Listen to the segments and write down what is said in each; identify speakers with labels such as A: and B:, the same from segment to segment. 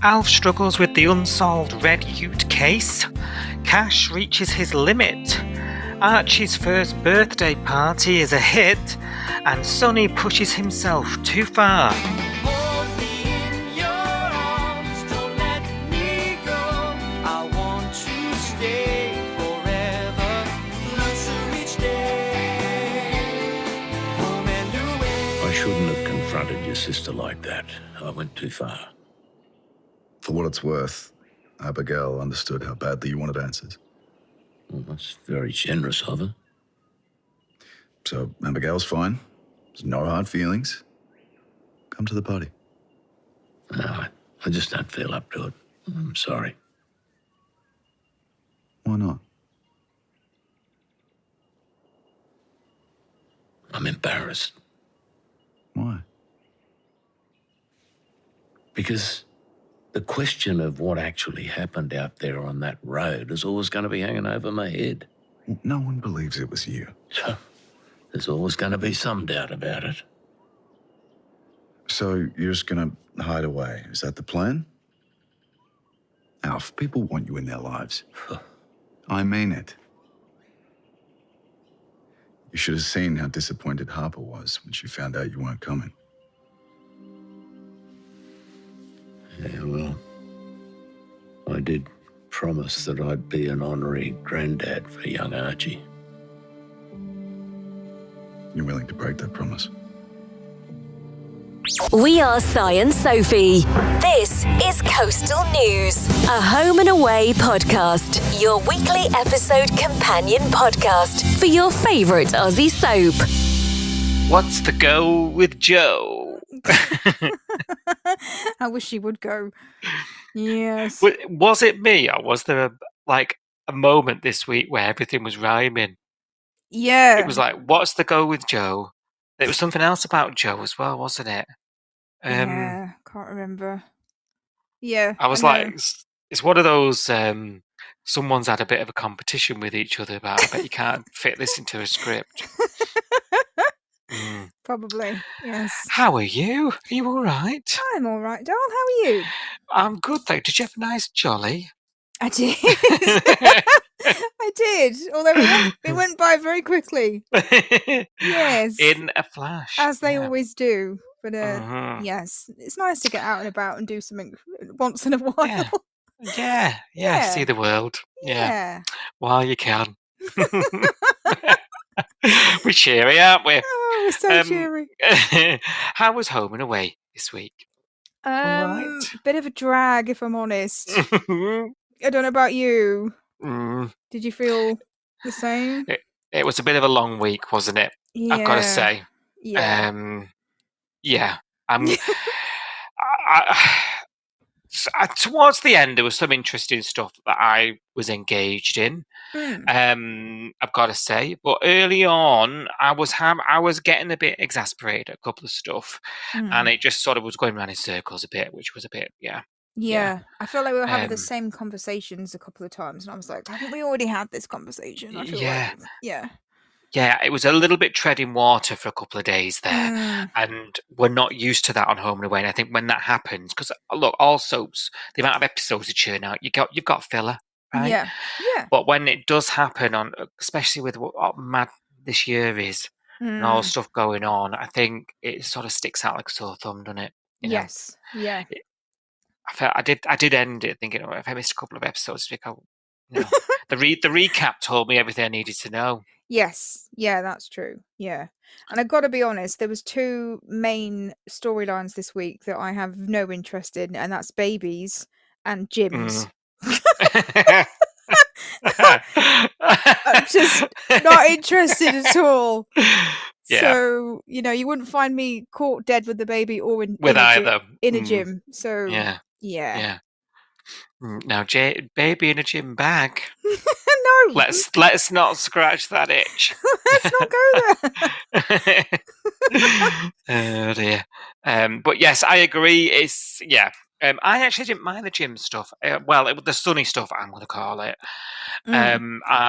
A: Alf struggles with the unsolved Red Ute case. Cash reaches his limit. Archie's first birthday party is a hit. And Sonny pushes himself too far.
B: Hold me in your arms, don't let me go. I want to stay forever, closer each day. Home and away.
C: I shouldn't have confronted your sister like that. I went too far.
D: For what it's worth, Abigail understood how badly you wanted answers.
C: Well, that's very generous of her.
D: So Abigail's fine. There's no hard feelings. Come to the party.
C: No, I just don't feel up to it. I'm sorry.
D: Why not?
C: I'm embarrassed.
D: Why?
C: Because the question of what actually happened out there on that road is always going to be hanging over my head.
D: No one believes it was you.
C: So there's always going to be some doubt about it.
D: So you're just gonna hide away? Is that the plan? Alf, people want you in their lives. I mean it. You should have seen how disappointed Harper was when she found out you weren't coming.
C: Yeah, well, I did promise that I'd be an honorary granddad for young Archie.
D: You're willing to break that promise?
E: We are Cy and Sophie. This is Coastal News, a home and away podcast, your weekly episode companion podcast for your favourite Aussie soap.
A: What's the go with Joe?
F: I wish she would go. Yes.
A: Was it me, or was there a moment this week where everything was rhyming?
F: Yeah.
A: It was like, what's the go with Joe? There was something else about Joe as well, wasn't it?
F: Yeah, can't remember. Yeah.
A: I was like, it's one of those, someone's had a bit of a competition with each other about, I bet you can't fit this into a script.
F: Probably, yes.
A: How are you? Are you all right?
F: I'm all right, Darl. How are you?
A: I'm good, though. Did you have a nice jolly?
F: I did. I did. Although it went by very quickly. Yes.
A: In a flash.
F: As they always do. But yes, it's nice to get out and about and do something once in a while.
A: Yeah. See the world. Yeah. While you can. We're cheery, aren't we?
F: Oh, we're so cheery.
A: How was home and away this week? Right.
F: Bit of a drag, if I'm honest. I don't know about you. Did you feel the same?
A: It was a bit of a long week, wasn't it?
F: Yeah.
A: I've got to say.
F: Yeah.
A: Towards the end, there was some interesting stuff that I was engaged in. I've got to say, but early on, I was getting a bit exasperated at a couple of stuff, and it just sort of was going around in circles a bit, which was a bit,
F: Yeah, I felt like we were having the same conversations a couple of times, and I was like, haven't we already had this conversation? I feel like,
A: Yeah, it was a little bit treading water for a couple of days there, and we're not used to that on Home and Away. And I think when that happens, because look, all soaps, the amount of episodes that churn out, you've got filler, right?
F: Yeah.
A: But when it does happen, especially with what mad this year is, and all stuff going on, I think it sort of sticks out like a sore thumb, doesn't it?
F: Yes. Yeah.
A: I did end it thinking, if I missed a couple of episodes, because the recap told me everything I needed to know.
F: Yes, yeah, that's true. Yeah, and I've got to be honest, there was two main storylines this week that I have no interest in, and that's babies and gyms. I'm just not interested at all. Yeah. So you wouldn't find me caught dead with the baby or in a gym. So yeah.
A: Now, baby in a gym bag.
F: No.
A: Let's not scratch that itch.
F: Let's not go
A: there. Oh dear. But yes, I agree. I actually didn't mind the gym stuff. The Sonny stuff, I'm going to call it.
F: But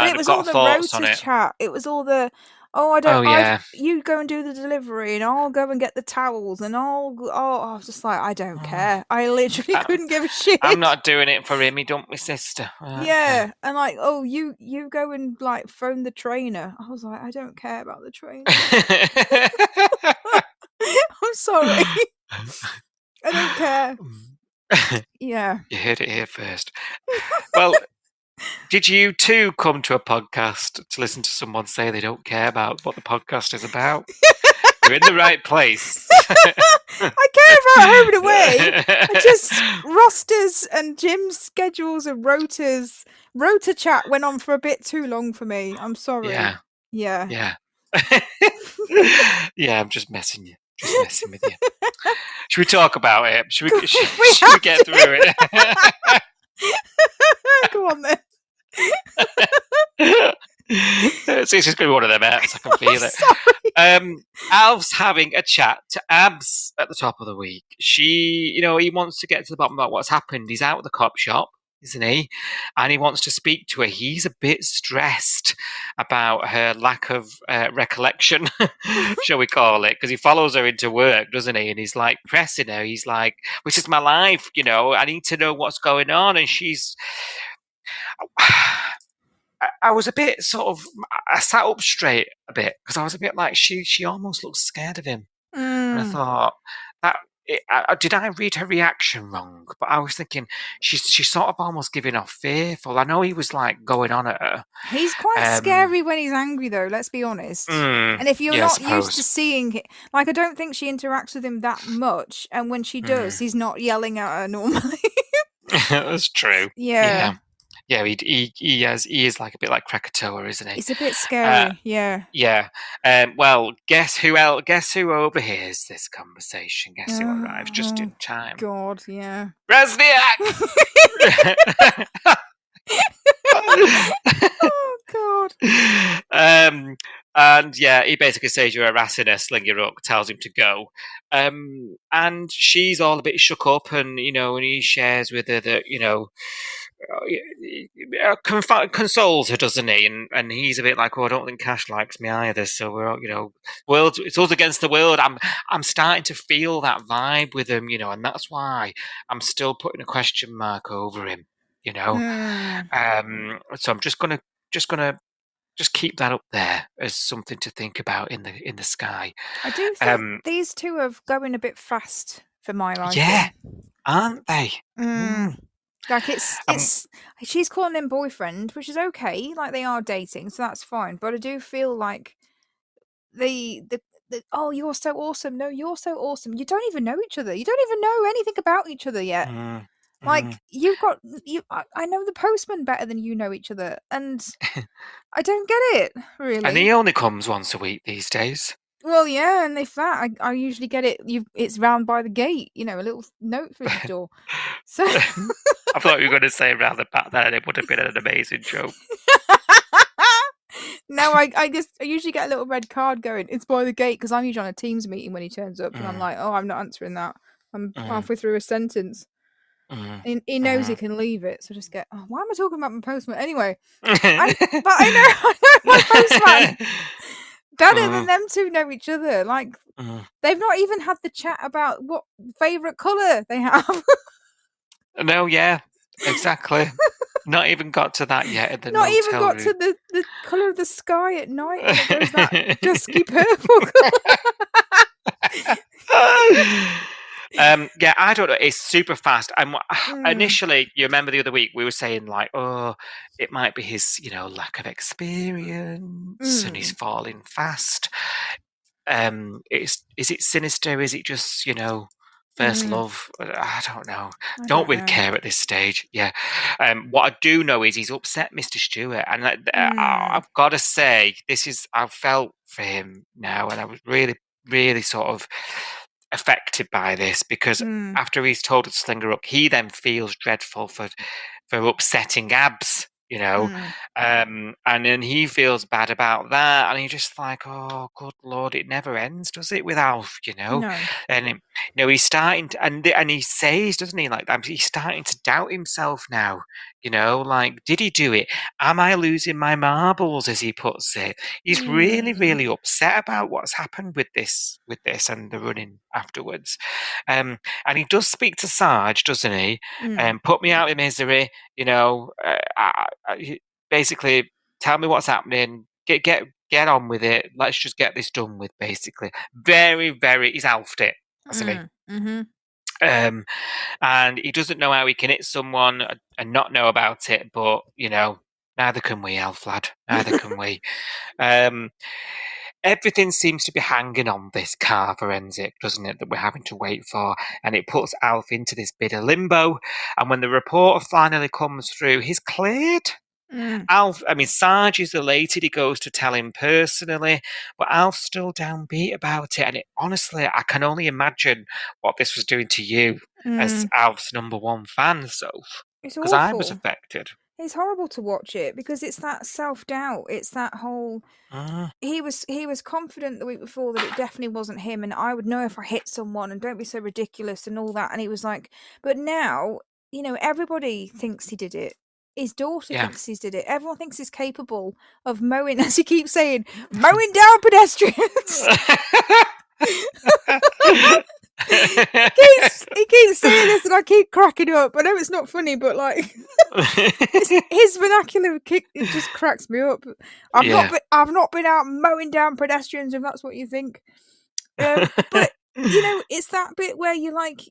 F: it was all the rota chat. It was all the Oh, I don't.
A: Oh, yeah.
F: You go and do the delivery, and I'll go and get the towels, and I was just like, I don't care. I literally couldn't give a shit.
A: I'm not doing it for him. He dumped my sister.
F: Yeah, and like, oh, you go and like phone the trainer. I was like, I don't care about the trainer. I'm sorry. I don't care. Yeah.
A: You heard it here first. Well, did you too come to a podcast to listen to someone say they don't care about what the podcast is about? You're in the right place.
F: I care about home and away. I just rosters and Jim's schedules and rotors. Rota chat went on for a bit too long for me. I'm sorry.
A: Yeah.
F: Yeah.
A: Yeah, I'm just messing you. Just messing with you. Should we talk about it? Should we get through it?
F: Go on then.
A: So it's just going to be one of them apps. I can feel it. Alf's having a chat to Abs at the top of the week. He wants to get to the bottom about what's happened. He's out of the cop shop, isn't he? And he wants to speak to her. He's a bit stressed about her lack of recollection, shall we call it? Because he follows her into work, doesn't he? And he's like pressing her. He's like, "This is my life, I need to know what's going on." And she's... I was a bit I sat up straight a bit because I was a bit like, she almost looks scared of him. And I thought, did I read her reaction wrong? But I was thinking she's sort of almost giving off fearful. I know he was like going on at her.
F: He's quite scary when he's angry, though. Let's be honest. And if you're not used to seeing it, like, I don't think she interacts with him that much. And when she does, he's not yelling at her normally.
A: That's true.
F: Yeah.
A: Yeah, he is like a bit like Krakatoa, isn't he?
F: He's a bit scary, yeah.
A: Yeah. Well, guess who overhears this conversation? Guess who arrives just in time?
F: God, yeah.
A: Razniak!
F: Oh, God.
A: And yeah, he basically says you're harassing her, sling your hook, tells him to go. And she's all a bit shook up, and and he shares with her that consoles her, doesn't he? And he's a bit like, I don't think Cash likes me either. So we're world, it's us against the world. I'm starting to feel that vibe with him, and that's why I'm still putting a question mark over him, So I'm just gonna keep that up there as something to think about in the sky.
F: I do think these two are going a bit fast for my liking.
A: Yeah, aren't they?
F: Like it's she's calling him boyfriend, which is okay. Like, they are dating, so that's fine. But I do feel like the oh, you're so awesome. No, you're so awesome. You don't even know each other. You don't even know anything about each other yet. Like, I know the postman better than you know each other, and I don't get it, really.
A: And he only comes once a week these days.
F: Well, yeah, and if that, I usually get it. It's round by the gate, a little note through the door. So
A: I thought you were going to say round the back. That it would have been an amazing joke.
F: No, I usually get a little red card going, "It's by the gate," because I'm usually on a Teams meeting when he turns up, and I'm like, "Oh, I'm not answering that. I'm halfway through a sentence." He knows he can leave it, so just get. Oh, why am I talking about my postman anyway? But I know my postman better than them two know each other. Like, they've not even had the chat about what favourite colour they have.
A: No, yeah, exactly. Not even got to that yet. At the
F: not even got
A: room.
F: To the colour of the sky at night. When it goes that dusky purple colour.
A: Yeah, I don't know. It's super fast. Initially, you remember the other week we were saying like, oh, it might be his, lack of experience, and he's falling fast. Is it sinister? Is it just, first love? I don't know. Don't really care at this stage. Yeah. What I do know is he's upset Mr. Stewart, and I've got to say, I've felt for him now, and I was really, really sort of affected by this, because after he's told to sling her up, he then feels dreadful for upsetting Abs, and then he feels bad about that, and he's just like, oh, good Lord, it never ends, does it, with Alf,
F: No.
A: And he's starting to, and he says, doesn't he, like, he's starting to doubt himself now, You know, like, did he do it? Am I losing my marbles, as he puts it? He's really, really upset about what's happened with this and the running afterwards. And he does speak to Sarge, doesn't he? Put me out of misery, you know, basically tell me what's happening, get on with it, let's just get this done with, basically. Very, very, he's alfed it, hasn't he? And he doesn't know how he can hit someone and not know about it, but, you know, neither can we, Alf lad. Neither can we. Everything seems to be hanging on this car forensic, doesn't it, that we're having to wait for? And it puts Alf into this bit of limbo. And when the report finally comes through, he's cleared. Sarge is elated. He goes to tell him personally, but Alf's still downbeat about it. And honestly, I can only imagine what this was doing to you as Alf's number one fan, Soph. Because I was affected.
F: It's horrible to watch it because it's that self-doubt. It's that whole... He was confident the week before that it definitely wasn't him, and I would know if I hit someone, and don't be so ridiculous and all that. And he was like, but now, you know, everybody thinks he did it. His daughter thinks he did it. Everyone thinks he's capable of mowing, as he keeps saying, mowing down pedestrians. he keeps saying this and I keep cracking up. I know it's not funny, but like his vernacular it just cracks me up. I've not been out mowing down pedestrians, if that's what you think. But you know, it's that bit where you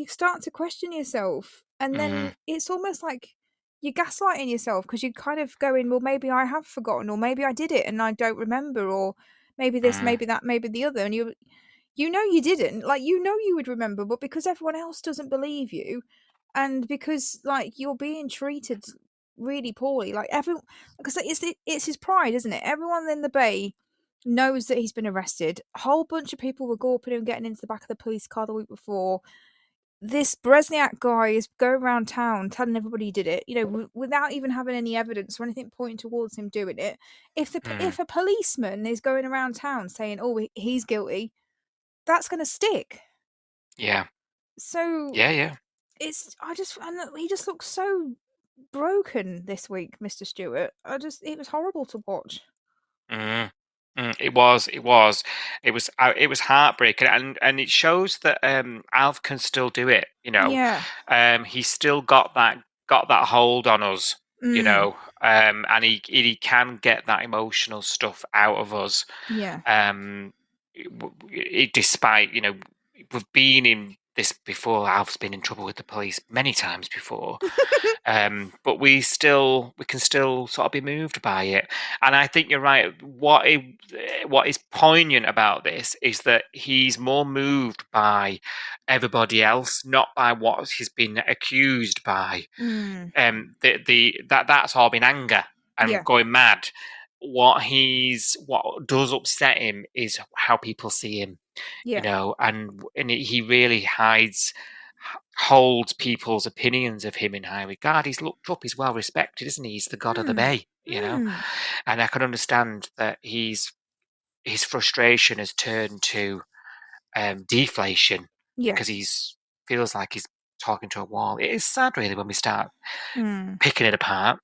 F: start to question yourself, and then it's almost like you're gaslighting yourself because you're kind of going, well, maybe I have forgotten, or maybe I did it and I don't remember, or maybe this, maybe that, maybe the other, and you know you didn't, like, you know you would remember, but because everyone else doesn't believe you, and because like you're being treated really poorly, like because it's his pride, isn't it? Everyone in the Bay knows that he's been arrested. A whole bunch of people were gawping and getting into the back of the police car the week before. This Brezniak guy is going around town telling everybody he did it, you know, without even having any evidence or anything pointing towards him doing it. If a policeman is going around town saying, "Oh, he's guilty," that's going to stick.
A: Yeah.
F: So
A: yeah.
F: He just looks so broken this week, Mr. Stewart. It was horrible to watch.
A: It was heartbreaking, and it shows that Alf can still do it. You know, he's still got that hold on us. You know, and he can get that emotional stuff out of us.
F: Yeah.
A: Despite, you know, we've been in this before. Alf's been in trouble with the police many times before. But we can still sort of be moved by it. And I think you're right. What is poignant about this is that he's more moved by everybody else, not by what he's been accused by. That's all been anger and going mad. What does upset him is how people see him. You know, and he really holds people's opinions of him in high regard. He's looked up, he's well respected, isn't he? He's the god of the Bay, you know. And I can understand that his frustration has turned to deflation because he feels like he's talking to a wall. It is sad, really, when we start picking it apart.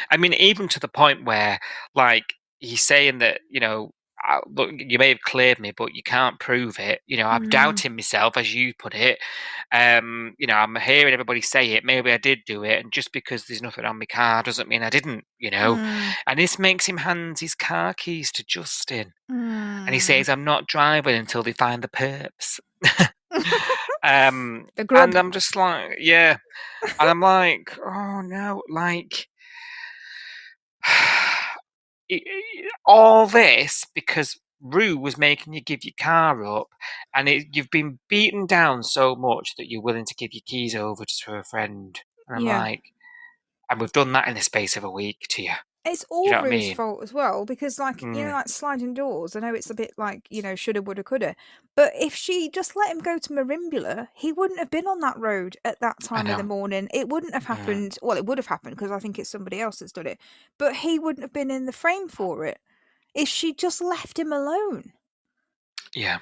A: I mean, even to the point where, like, he's saying that, you know, look, you may have cleared me, but you can't prove it. You know, I'm doubting myself, as you put it. You know, I'm hearing everybody say it. Maybe I did do it, and just because there's nothing on my car doesn't mean I didn't. You know, and this makes him hand his car keys to Justin, and he says, "I'm not driving until they find the perps." And I'm just like, yeah, and I'm like, oh no, like. All this because Rue was making you give your car up, and you've been beaten down so much that you're willing to give your keys over to a friend. And I'm like, and we've done that in the space of a week to you.
F: It's all Rue's fault as well, because, like, you know, like sliding doors, I know it's a bit like, you know, shoulda, woulda, coulda. But if she just let him go to Marimbula, he wouldn't have been on that road at that time of the morning. It wouldn't have happened. Well, it would have happened because I think it's somebody else that's done it. But he wouldn't have been in the frame for it if she just left him alone.
A: Yeah.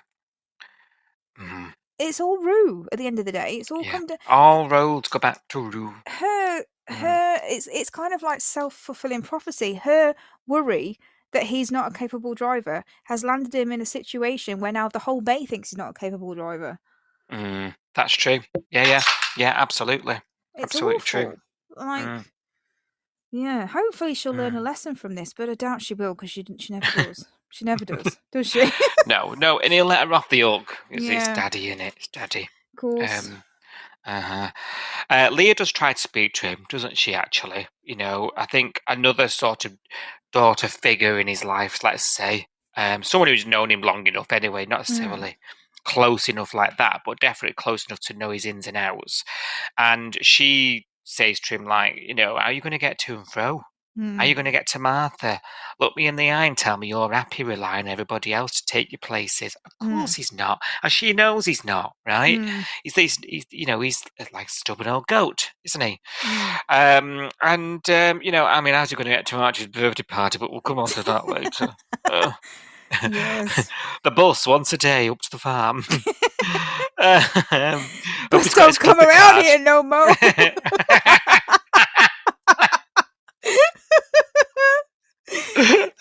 F: it's all Rue at the end of the day. It's all come to
A: all roads go back to Rue.
F: Her it's kind of like self-fulfilling prophecy. Her worry that he's not a capable driver has landed him in a situation where now the whole bay thinks he's not a capable driver.
A: That's true. Yeah, absolutely.
F: It's
A: absolutely
F: awful.
A: True.
F: Like, yeah, hopefully she'll learn a lesson from this, but I doubt she will because she never does. She never does she?
A: No, and he'll let her off the hook. It's Daddy, innit? It's Daddy.
F: Of course.
A: Leah does try to speak to him, doesn't she, actually? You know, I think another sort of daughter figure in his life, let's say. Someone who's known him long enough anyway, not necessarily close enough like that, but definitely close enough to know his ins and outs. And she says to him, like, you know, how are you going to get to and fro? Are you going to get to Martha? Look me in the eye and tell me you're happy relying on everybody else to take your places. Of course he's not. And she knows he's not, right? He's you know, he's like a stubborn old goat, isn't he? You know, I mean, how's he going to get to Archie's birthday party? But we'll come on to that later.
F: Yes.
A: The bus once a day up to the farm.
F: Bus don't come around here no more.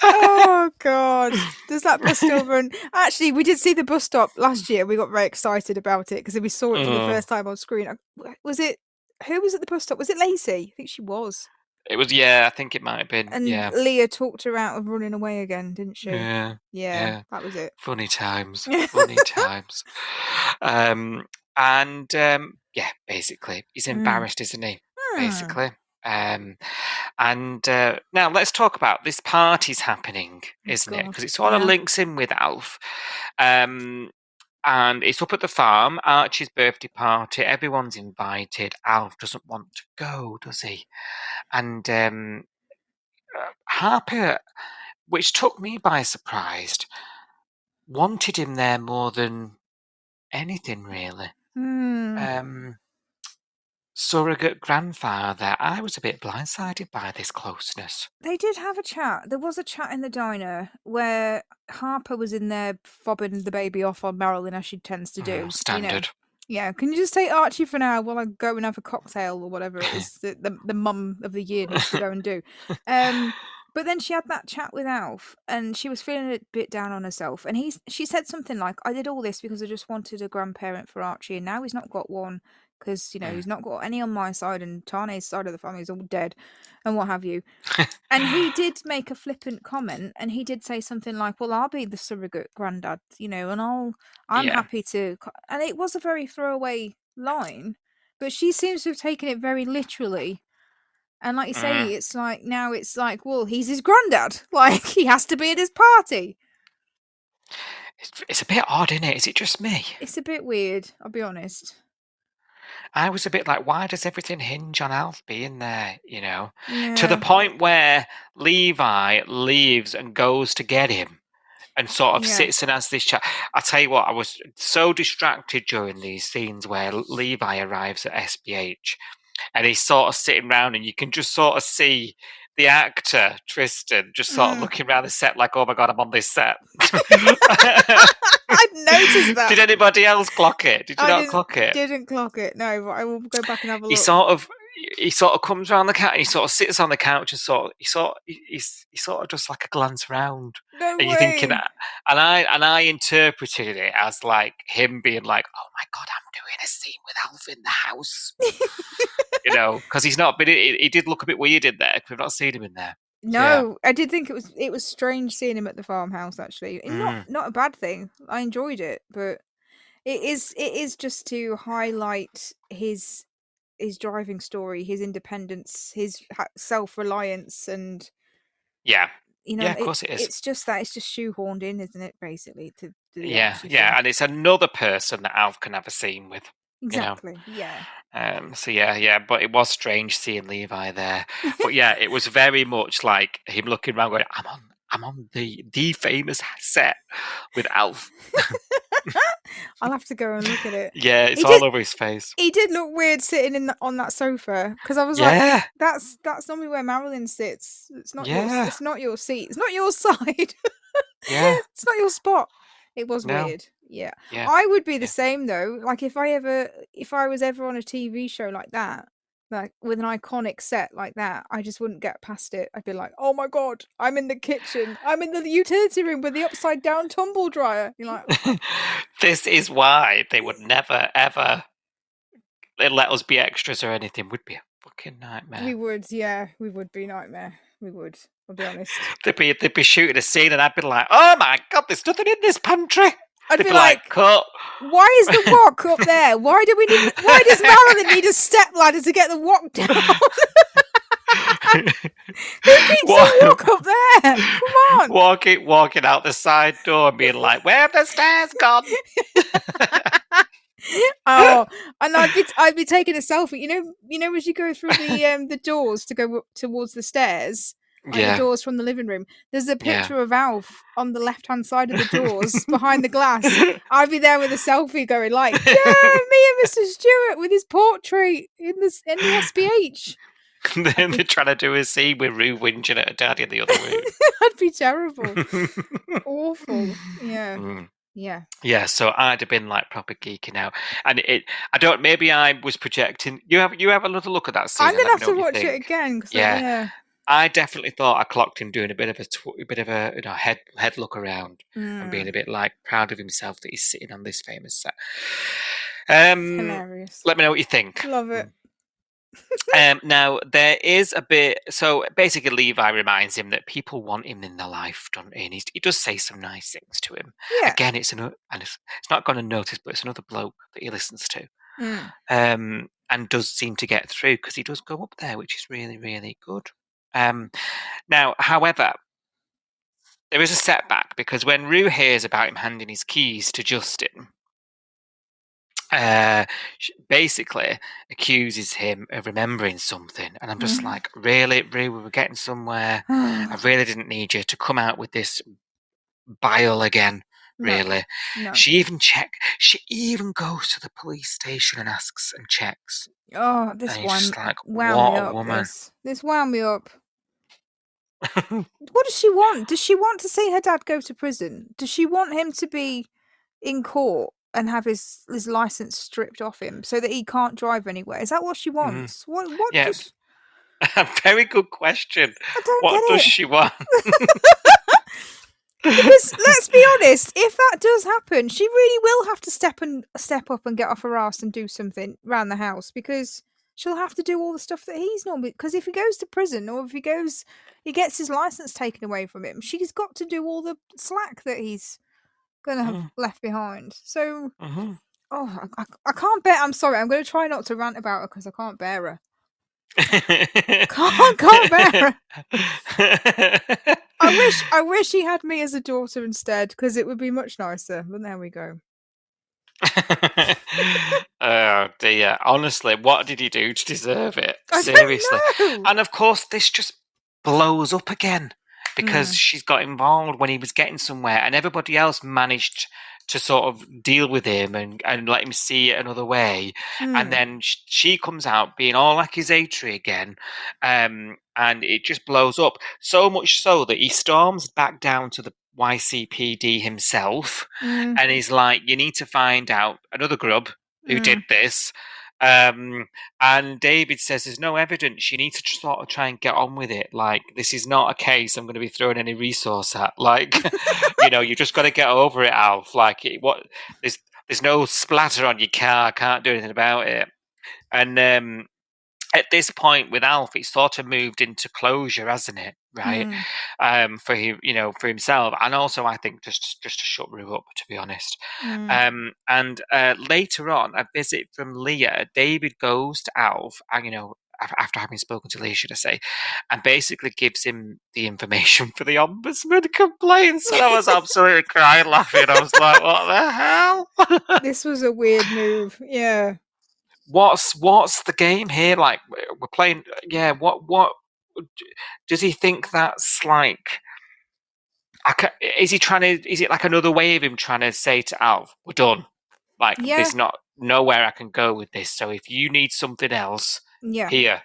F: Oh God, does that bus still run? Actually, we did see the bus stop last year. We got very excited about it because we saw it for the first time on screen. Was it, who was at the bus stop? Was it Lacey? I think she was.
A: It was, I think it might have been.
F: And Leah talked her out of running away again, didn't she?
A: Yeah,
F: that was it.
A: Funny times. Funny times. Basically he's embarrassed, isn't he? Basically. Now let's talk about this party's happening, isn't it? Because it sort of links in with Alf. And it's up at the farm, Archie's birthday party. Everyone's invited. Alf doesn't want to go, does he? And Harper, which took me by surprise, wanted him there more than anything, really. Surrogate grandfather. I was a bit blindsided by this closeness.
F: They did have a chat. There was a chat in the diner where Harper was in there fobbing the baby off on Marilyn, as she tends to do.
A: Standard.
F: You know? Yeah, can you just take Archie for now while I go and have a cocktail or whatever it is that the mum of the year needs to go and do. But then she had that chat with Alf and she was feeling a bit down on herself. And she said something like, I did all this because I just wanted a grandparent for Archie and now he's not got one. Because, you know, he's not got any on my side and Tane's side of the family is all dead and what have you. And he did make a flippant comment and he did say something like, well, I'll be the surrogate granddad, you know, and I'm happy to. And it was a very throwaway line, but she seems to have taken it very literally. And like you say, it's like, now it's like, well, he's his granddad. Like, he has to be at his party.
A: It's a bit odd, isn't it? Is it just me?
F: It's a bit weird, I'll be honest.
A: I was a bit like, why does everything hinge on Alf being there, you know? To the point where Levi leaves and goes to get him and sort of sits and has this chat. I tell you what, I was so distracted during these scenes where Levi arrives at SBH and he's sort of sitting around and you can just sort of see the actor, Tristan, just sort of looking around the set like, oh my God, I'm on this set.
F: I'd noticed that.
A: Did anybody else clock it? Did you not clock it?
F: Didn't clock it. No, but I will go back and have a look.
A: He sort of comes around the couch and he sort of sits on the couch and he sort of just like a glance around.
F: No
A: and
F: way.
A: You're thinking, and I interpreted it as like him being like, oh my God, I'm doing a scene with Alf in the house. You know, because he's not. But he did look a bit weird in there. We've not seen him in there.
F: No, I did think it was strange seeing him at the farmhouse. Actually, not a bad thing. I enjoyed it, but it is just to highlight his driving story, his independence, his self-reliance, and you know,
A: of course it is.
F: It's just shoehorned in, isn't it? Basically, to the
A: and it's another person that Alf can have a scene with.
F: Exactly.
A: You know? But it was strange seeing Levi there. But it was very much like him looking around going, I'm on the famous set with Alf.
F: I'll have to go and look at it.
A: Yeah, it's all over his face.
F: He did look weird sitting on that sofa because I was like, that's normally where Marilyn sits. It's not it's not your seat. It's not your side.
A: Yeah.
F: It's not your spot. It was weird. Yeah. I would be the same though. Like if I was ever on a TV show like that, like with an iconic set like that, I just wouldn't get past it. I'd be like, oh my God, I'm in the kitchen. I'm in the utility room with the upside down tumble dryer. You're like, oh.
A: This is why they would never, ever let us be extras or anything. Would be a fucking nightmare.
F: We would, yeah. We would be nightmare. We would. I'll be honest.
A: They'd be shooting a scene and I'd be like, oh my God, there's nothing in this pantry.
F: I'd be like,
A: cut.
F: Why is the wok up there? Why does Marilyn need a step ladder to get the wok down? Who keeps the wok up there? Come on.
A: Walking out the side door and being like, where have the stairs gone?
F: Oh, and I'd be taking a selfie. You know as you go through the doors to go towards the stairs, the doors from the living room, there's a picture of Alf on the left-hand side of the doors behind the glass. I'd be there with a selfie going like, yeah, me and Mr. Stewart with his portrait in the SPH.
A: Then they're trying to do a scene with Rue whinging at her daddy in the other room.
F: That'd be terrible. Awful. Yeah. Mm. Yeah,
A: so I'd have been like proper geeking out, and maybe I was projecting. You have a little look at that scene.
F: I'm gonna have to watch it again.
A: I definitely thought I clocked him doing a bit of a head look around and being a bit like proud of himself that he's sitting on this famous set.
F: Hilarious.
A: Let me know what you think.
F: Love it.
A: Now there is a bit. So basically, Levi reminds him that people want him in their life, don't he? And he does say some nice things to him.
F: Yeah.
A: Again, it's not going to notice, but it's another bloke that he listens to, and does seem to get through because he does go up there, which is really, really good. Now, however, there is a setback because when Rue hears about him handing his keys to Justin, basically accuses him of remembering something, and I'm just like, really, Rue, we were getting somewhere. I really didn't need you to come out with this bile again. Really,
F: no.
A: She even goes to the police station and asks and checks.
F: Oh, this
A: and
F: one
A: just like,
F: wound
A: what
F: me
A: a
F: up.
A: woman!
F: This wound me up. What does she want? Does she want to see her dad go to prison? Does she want him to be in court and have his license stripped off him so that he can't drive anywhere? Is that what she wants? What does...
A: A very good question.
F: What
A: does she want?
F: Because let's be honest, if that does happen, she really will have to step up and get off her ass and do something around the house, because she'll have to do all the stuff that he's normally. Because if he goes to prison, or if he gets his license taken away from him, she's got to do all the slack that he's gonna have left behind. So, I can't bear. I'm sorry. I'm going to try not to rant about her because I can't bear her. can't bear her. I wish he had me as a daughter instead, because it would be much nicer. But there we go.
A: Oh dear. Honestly, what did he do to deserve it? Seriously. And of course, this just blows up again because she's got involved when he was getting somewhere, and everybody else managed to sort of deal with him and let him see it another way. And then she comes out being all accusatory again, and it just blows up. So much so that he storms back down to the YCPD himself and he's like, you need to find out another grub who did this. And David says there's no evidence. You need to sort of try and get on with it. Like, this is not a case I'm going to be throwing any resource at. Like, you just got to get over it, Alf. Like, there's no splatter on your car. Can't do anything about it. And at this point with Alf, it's sort of moved into closure, hasn't it? Right? For him, for himself, and also I think just to shut Rue up, to be honest. And later on, a visit from Leah. David goes to Alf, and after having spoken to Leah, should I say, and basically gives him the information for the ombudsman complaints. And I was absolutely crying laughing. I was like, what the hell?
F: This was a weird move. Yeah.
A: What's the game here? Like, we're playing. Yeah. What does he think that's like? Is it like another way of him trying to say to Alf, we're done? Like, there's not nowhere I can go with this. So if you need something else, here,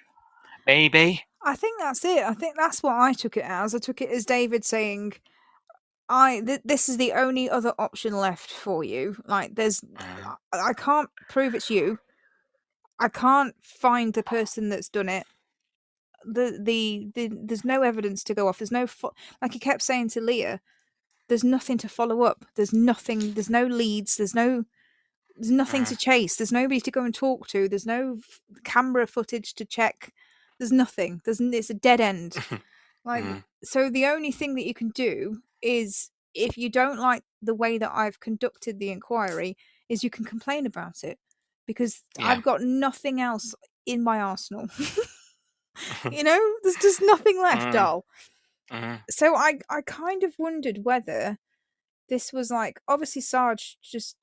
A: maybe.
F: I think that's it. I think that's what I took it as. I took it as David saying, this is the only other option left for you. Like, I can't prove it's you. I can't find the person that's done it. There's no evidence to go off. There's no like he kept saying to Leah. There's nothing to follow up. There's nothing. There's no leads. There's nothing to chase. There's nobody to go and talk to. There's no camera footage to check. There's nothing. It's a dead end. So the only thing that you can do is, if you don't like the way that I've conducted the inquiry, is you can complain about it, because I've got nothing else in my arsenal. There's just nothing left, doll. So I kind of wondered whether this was like, obviously Sarge just,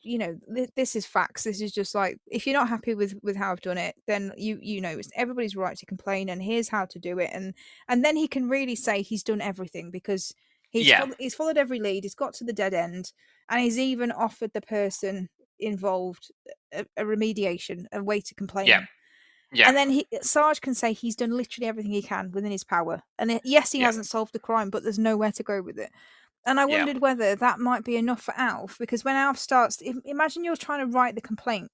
F: this is facts. This is just like, if you're not happy with how I've done it, then it's everybody's right to complain, and here's how to do it. And then he can really say he's done everything, because he's followed every lead. He's got to the dead end, and he's even offered the person involved a remediation, a way to complain.
A: Yeah.
F: And then Sarge can say he's done literally everything he can within his power. And yes, he hasn't solved the crime, but there's nowhere to go with it. And I wondered whether that might be enough for Alf, because when Alf starts, imagine you're trying to write the complaint.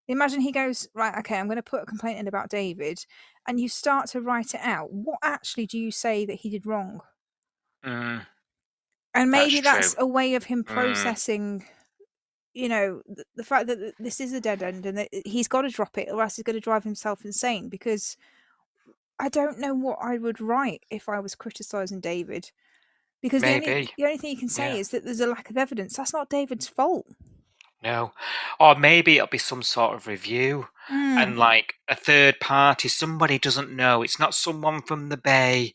F: Imagine he goes, right, okay, I'm going to put a complaint in about David, and you start to write it out. What actually do you say that he did wrong? And maybe that's a way of him processing, the fact that this is a dead end, and that he's got to drop it, or else he's going to drive himself insane. Because I don't know what I would write if I was criticising David. Because the only thing you can say is that there's a lack of evidence. That's not David's fault.
A: No. Or maybe it'll be some sort of review. And like a third party, somebody doesn't know. It's not someone from the Bay,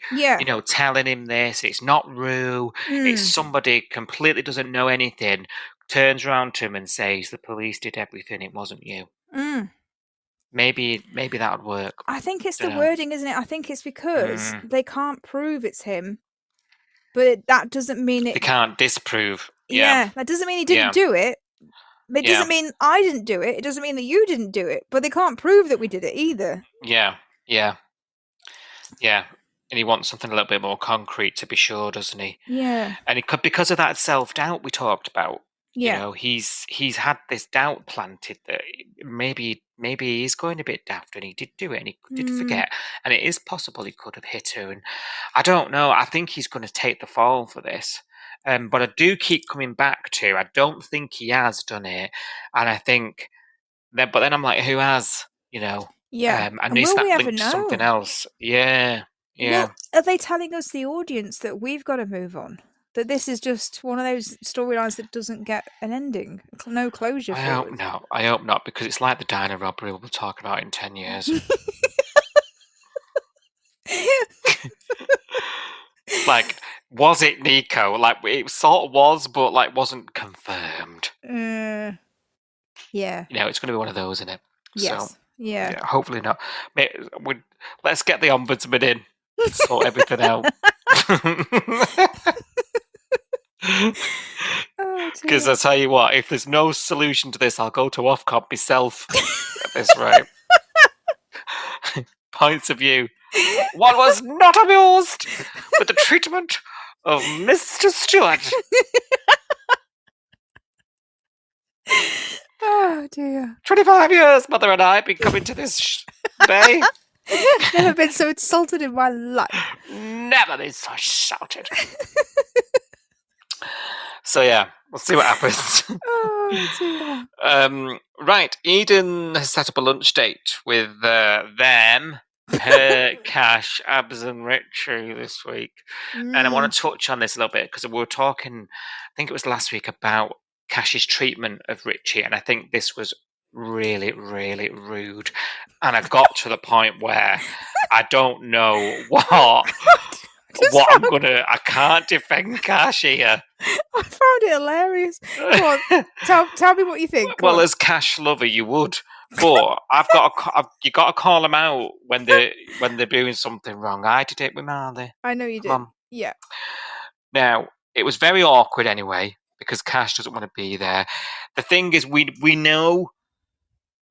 A: telling him this. It's not Rue. It's somebody completely doesn't know anything, turns around to him and says, the police did everything, it wasn't you. Maybe that would work.
F: I think it's the wording, isn't it? I think it's because they can't prove it's him. But that doesn't mean it...
A: They can't disprove.
F: Yeah, that doesn't mean he didn't do it. It doesn't mean I didn't do it. It doesn't mean that you didn't do it. But they can't prove that we did it either.
A: Yeah. And he wants something a little bit more concrete, to be sure, doesn't he?
F: Yeah.
A: And it could, because of that self-doubt we talked about. He's had this doubt planted that maybe he's going a bit daft, and he did do it, and he did forget, and it is possible he could have hit her, and I don't know. I think he's going to take the fall for this, but I do keep coming back to, I don't think he has done it, and I think that, but then I'm like, who has? And is that linked to something else? Well,
F: are they telling us, the audience, that we've got to move on? That this is just one of those storylines that doesn't get an ending, no closure.
A: I hope not, because it's like the diner robbery we'll talk about in 10 years. Like, was it Nico? Like, it sort of was, but like wasn't confirmed.
F: Yeah.
A: It's going to be one of those, isn't it?
F: Yes.
A: So, yeah. Hopefully not. Let's get the ombudsman in, sort everything out. Because I tell you what, if there's no solution to this, I'll go to Ofcom myself at this rate. Points of view. One was not amused with the treatment of Mr. Stewart.
F: Oh dear.
A: 25 years, Mother and I have been coming to this bay.
F: Never been so insulted in my life.
A: Never been so shouted. So yeah, we'll see what happens.
F: Oh dear.
A: Right, Eden has set up a lunch date with them, her, Cash, Abs and Richie this week. And I want to touch on this a little bit, because we were talking, I think it was last week, about Cash's treatment of Richie, and I think this was really, really rude. And I got to the point where I don't know what I can't defend Cash here.
F: I found it hilarious. Go on, tell me what you think.
A: Well, as Cash lover, you would, but you got to call them out when they're doing something wrong. I did it with Marley.
F: I know you did. Yeah.
A: Now it was very awkward anyway, because Cash doesn't want to be there. The thing is, we know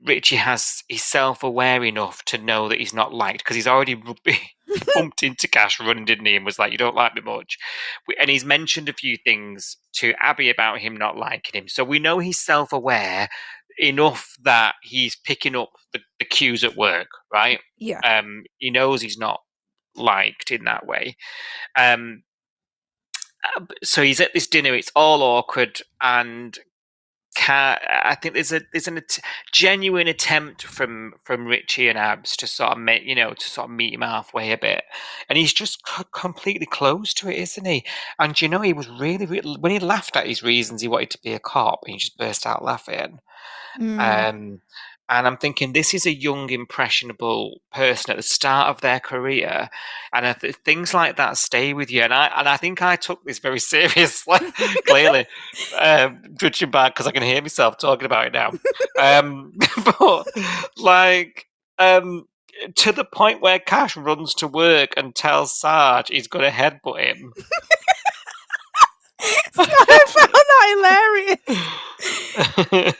A: Richie he's self-aware enough to know that he's not liked, because he's already bumped into Cash running, didn't he, and was like, "You don't like me much." And he's mentioned a few things to Abby about him not liking him. So we know he's self-aware enough that he's picking up the cues at work, right?
F: Yeah.
A: He knows he's not liked in that way. So he's at this dinner. It's all awkward, and I think there's a genuine attempt from Richie and Abs to sort of meet him halfway a bit, and he's just completely closed to it, isn't he? And he was really, really, when he laughed at his reasons he wanted to be a cop, he just burst out laughing. And I'm thinking, this is a young, impressionable person at the start of their career, and things like that stay with you. And I think I took this very seriously, clearly, judging back because I can hear myself talking about it now. But to the point where Cash runs to work and tells Sarge he's going to headbutt him.
F: I found that hilarious.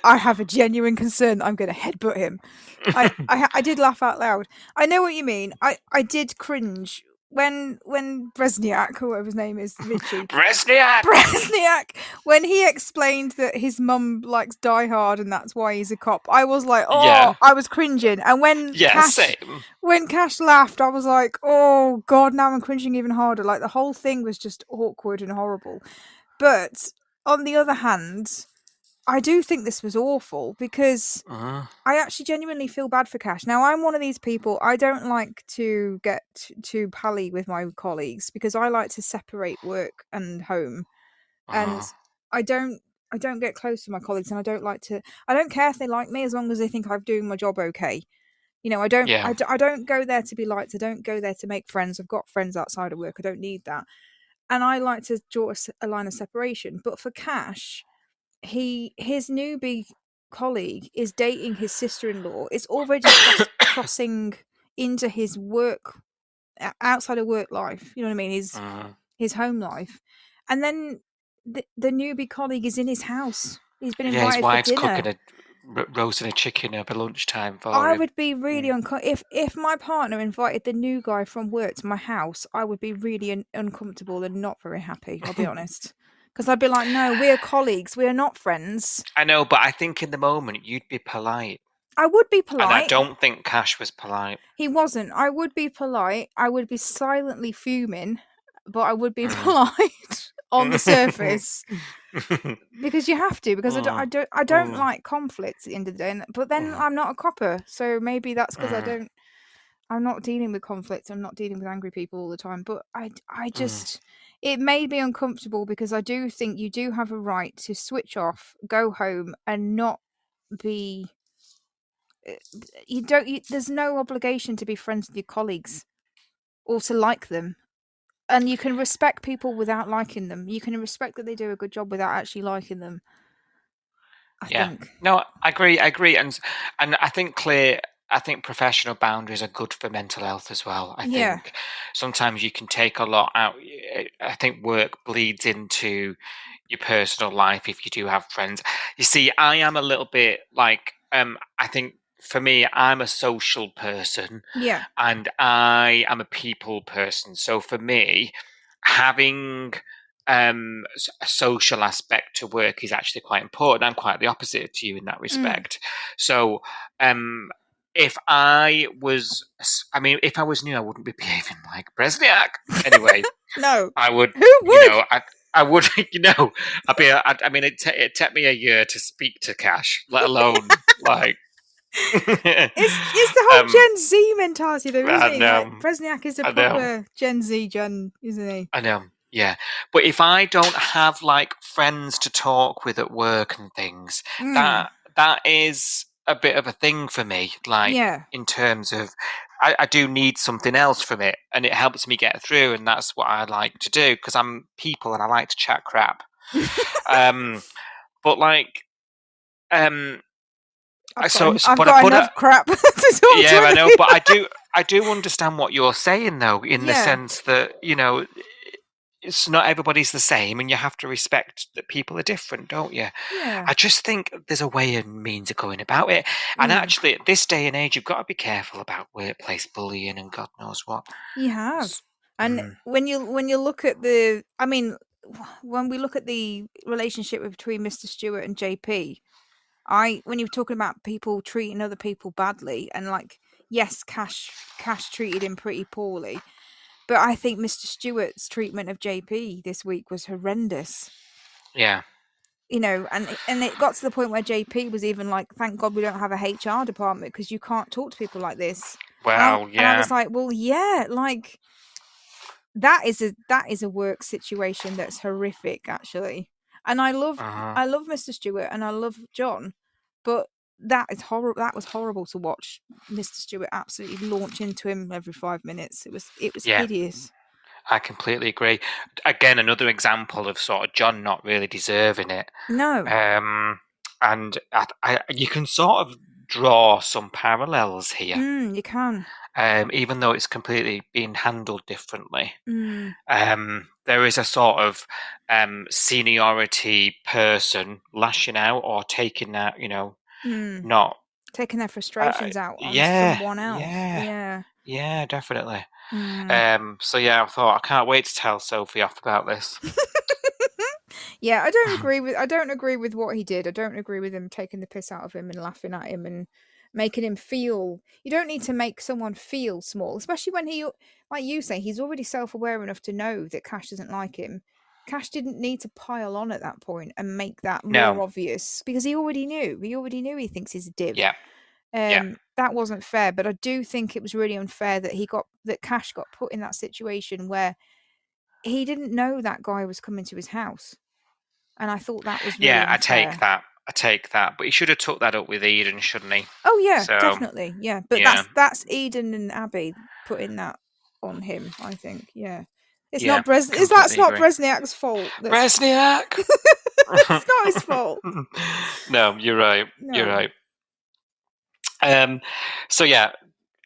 F: I have a genuine concern that I'm going to headbutt him. I did laugh out loud. I know what you mean. I did cringe when Bresniak, or whatever his name is, Richie. Bresniak, when he explained that his mum likes Die Hard and that's why he's a cop. I was like, I was cringing. And when Cash laughed, I was like, oh God, now I'm cringing even harder. Like, the whole thing was just awkward and horrible. But on the other hand, I do think this was awful because I actually genuinely feel bad for Cash. Now, I'm one of these people, I don't like to get too pally with my colleagues because I like to separate work and home. And I don't get close to my colleagues, and I don't care if they like me as long as they think I'm doing my job okay. I don't go there to be liked. I don't go there to make friends. I've got friends outside of work. I don't need that. And I like to draw a line of separation. But for Cash, his newbie colleague is dating his sister-in-law. It's already crossing into his work, outside of work life. You know what I mean? His home life. And then the newbie colleague is in his house. He's been invited
A: his wife's
F: for dinner.
A: Cooking roasting a chicken over lunchtime for
F: I
A: him.
F: would be really if my partner invited the new guy from work to my house, I would be really uncomfortable and not very happy, I'll be honest. Because I'd be like, no, we're colleagues, we're not friends.
A: I know, but I think in the moment you'd be polite.
F: I would be polite.
A: And I don't think Cash was polite.
F: He wasn't. I would be polite. I would be silently fuming, but I would be polite on the surface. Because you have to, because I don't like conflicts at the end of the day, but then I'm not a copper, so maybe that's because I'm not dealing with conflict. I'm not dealing with angry people all the time, but I just it made me uncomfortable because I do think you do have a right to switch off, go home, and not be. There's no obligation to be friends with your colleagues or to like them. And you can respect people without liking them. You can respect that they do a good job without actually liking them. I think.
A: No, I agree. And I think professional boundaries are good for mental health as well. I think sometimes you can take a lot out. I think work bleeds into your personal life if you do have friends. You see, I am a little bit like, I think for me, I'm a social person.
F: Yeah.
A: And I am a people person. So for me, having a social aspect to work is actually quite important. I'm quite the opposite to you in that respect. So if I was new, I wouldn't be behaving like Bresniak. Anyway,
F: no,
A: I would.
F: Who would?
A: I would. It'd take me a year to speak to Cash, let alone like.
F: It's the whole Gen Z mentality, though, isn't it? Like, Bresniak is a proper Gen Z, isn't he?
A: I know. Yeah, but if I don't have like friends to talk with at work and things, that is a bit of a thing for me. Like, in terms of, I do need something else from it, and it helps me get through, and that's what I like to do because I'm people and I like to chat crap. But like,
F: I've got enough crap to talk
A: to. I know, but I do understand what you're saying though, in the sense that it's not everybody's the same, and you have to respect that people are different, don't you?
F: Yeah.
A: I just think there's a way and means of going about it. And actually, at this day and age, you've got to be careful about workplace bullying and God knows what.
F: You have. And when you look at when we look at the relationship between Mr. Stewart and JP, when you're talking about people treating other people badly, and yes, Cash treated him pretty poorly, but I think Mr. Stewart's treatment of JP this week was horrendous.
A: Yeah.
F: And it got to the point where JP was even like, thank God we don't have a HR department because you can't talk to people like this.
A: Wow,
F: and I was like, well, yeah, that is a work situation that's horrific, actually. And I love Mr. Stewart and I love John, but that is horrible. That was horrible to watch Mr. Stewart absolutely launch into him every 5 minutes. It was hideous.
A: I completely agree. Again, another example of sort of John not really deserving it.
F: No.
A: And you can sort of draw some parallels here.
F: You can.
A: Even though it's completely being handled differently. There is a sort of seniority person lashing out or taking that, not
F: taking their frustrations out on someone else.
A: Yeah, definitely. So yeah, I thought I can't wait to tell Sophie off about this.
F: Yeah, I don't agree with what he did. I don't agree with him taking the piss out of him and laughing at him and making him feel. You don't need to make someone feel small, especially when he, like you say, he's already self-aware enough to know that Cash doesn't like him. Cash didn't need to pile on at that point and make that more obvious because he already knew. He thinks he's a div.
A: Yeah.
F: That wasn't fair, but I do think it was really unfair that Cash got put in that situation where he didn't know that guy was coming to his house. And I thought that was really unfair.
A: I take that. But he should have took that up with Eden, shouldn't he?
F: Oh yeah, definitely. Yeah. But that's Eden and Abby putting that on him, I think. Yeah. It's not that's not Bresniak's fault.
A: Bresniak.
F: It's not his fault.
A: No, you're right. No. You're right. So yeah,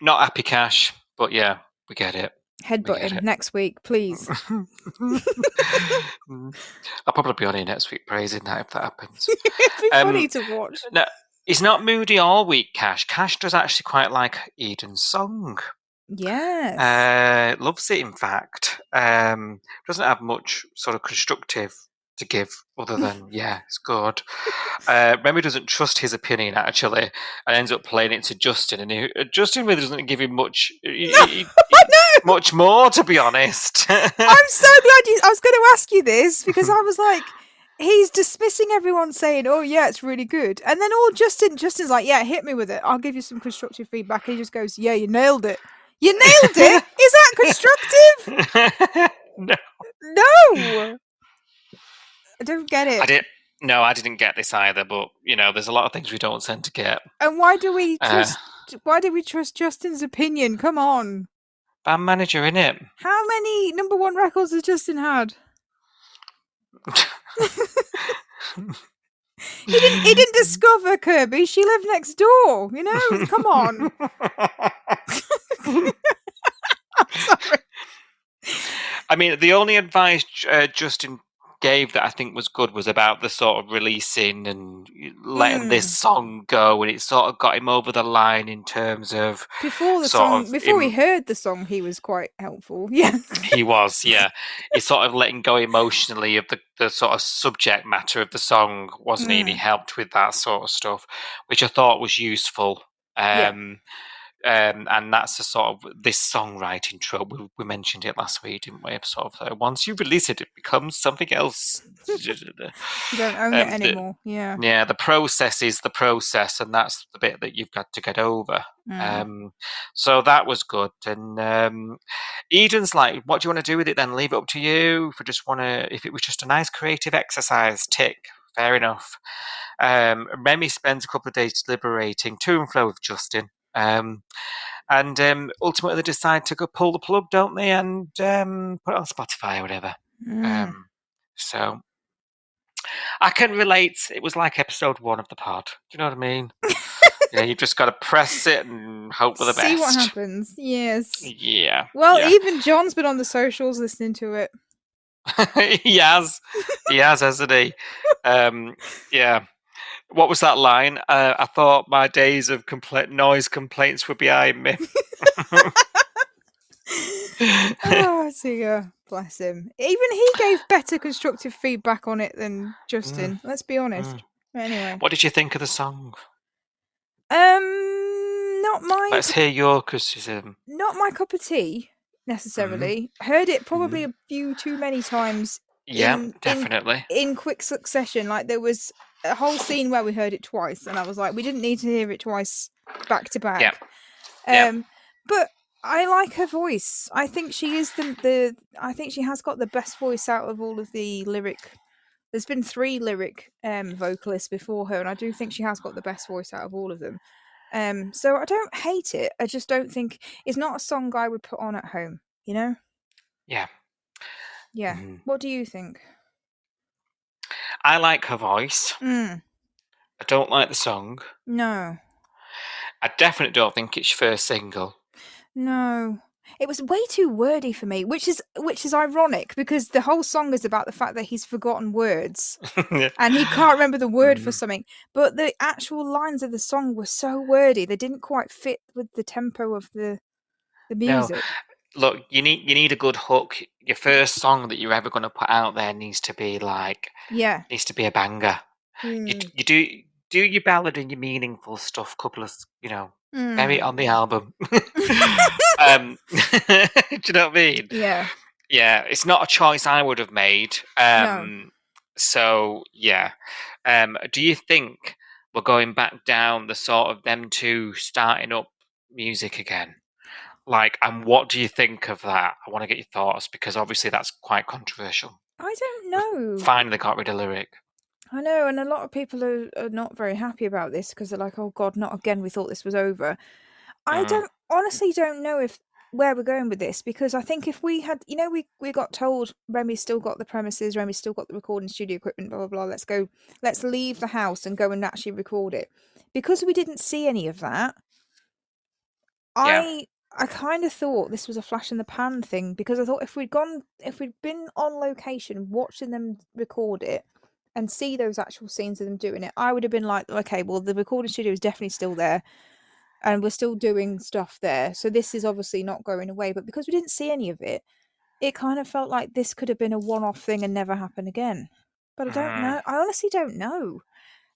A: not happy Cash, but yeah, we get it.
F: Headbutting next week, please.
A: I'll probably be on here next week praising that if that happens.
F: It'd be funny to watch.
A: No, he's not moody all week, Cash. Cash does actually quite like Eden's song.
F: Yes.
A: Loves it, in fact. Doesn't have much sort of constructive to give other than, yeah, it's good. Remy doesn't trust his opinion, actually, and ends up playing it to Justin. And Justin really doesn't give him much much more, to be honest.
F: I'm so glad I was going to ask you this, because I was like, he's dismissing everyone saying, oh yeah, it's really good. And then Justin's like, yeah, hit me with it. I'll give you some constructive feedback. And he just goes, yeah, you nailed it. You nailed it? Is that constructive? No. I don't get it.
A: I didn't get this either, but there's a lot of things we don't tend to get.
F: And why do we trust Justin's opinion? Come on.
A: Band manager, innit?
F: How many number one records has Justin had? He didn't discover Kirby. She lived next door. Come on. I'm sorry.
A: I mean, the only advice Justin gave that I think was good was about the sort of releasing and letting this song go, and it sort of got him over the line in terms of
F: before he heard the song, he was quite helpful. Yeah,
A: he was. Yeah, he's sort of letting go emotionally of the sort of subject matter of the song, wasn't he? And he helped with that sort of stuff, which I thought was useful. And that's the sort of this songwriting trope. We mentioned it last week, didn't we? Sort of once you release it, it becomes something else.
F: You don't own it anymore.
A: Yeah. The process is the process, and that's the bit that you've got to get over. So that was good. And Eden's like, "What do you want to do with it? Then leave it up to you. If it was just a nice creative exercise, tick. Fair enough." Remy spends a couple of days deliberating to and fro with Justin. And ultimately they decide to go pull the plug, don't they, and put it on Spotify or whatever. So I can relate. It was like episode 1 of the pod. Do you know what I mean? You've just got to press it and hope for the best.
F: See what happens. Yes.
A: Yeah.
F: Well, even John's been on the socials listening to it.
A: He has, hasn't he? Yeah. What was that line? I thought my days of noise complaints were behind me.
F: Oh dear, bless him. Even he gave better constructive feedback on it than Justin. Let's be honest. Anyway,
A: what did you think of the song?
F: Not my.
A: Let's hear your criticism.
F: Not my cup of tea necessarily. Heard it probably a few too many times.
A: Yeah, definitely.
F: In quick succession, like there was a whole scene where we heard it twice, and I was like, we didn't need to hear it twice back to back. But I like her voice. I think she is I think she has got the best voice out of all of the lyric. There's been 3 lyric vocalists before her, and I do think she has got the best voice out of all of them. So I don't hate it. I just don't think it's not a song I would put on at home, you know?
A: Yeah.
F: Yeah. What do you think?
A: I like her voice. I don't like the song.
F: No.
A: I definitely don't think it's your first single.
F: No. It was way too wordy for me, which is ironic because the whole song is about the fact that he's forgotten words and he can't remember the word for something. But the actual lines of the song were so wordy; they didn't quite fit with the tempo of the music.
A: No. Look, you need a good hook. Your first song that you're ever going to put out there needs to be needs to be a banger. You do your ballad and your meaningful stuff. Couple of bury it on the album. Do you know what I mean?
F: Yeah.
A: Yeah, it's not a choice I would have made.
F: No.
A: So yeah. Do you think we're going back down the sort of them two starting up music again? And what do you think of that? I want to get your thoughts because obviously that's quite controversial.
F: I don't know.
A: Finally got rid of lyric.
F: I know, and a lot of people are not very happy about this because they're like, "Oh God, not again! We thought this was over." I honestly don't know where we're going with this because I think if we had, we got told Remy's still got the premises, Remy's still got the recording studio equipment, blah blah blah. Let's leave the house and go and actually record it. Because we didn't see any of that, I kind of thought this was a flash in the pan thing because I thought if we'd been on location watching them record it and see those actual scenes of them doing it, I would have been like, okay, well, the recording studio is definitely still there and we're still doing stuff there. So this is obviously not going away. But because we didn't see any of it, it kind of felt like this could have been a one-off thing and never happen again. But I don't know. I honestly don't know.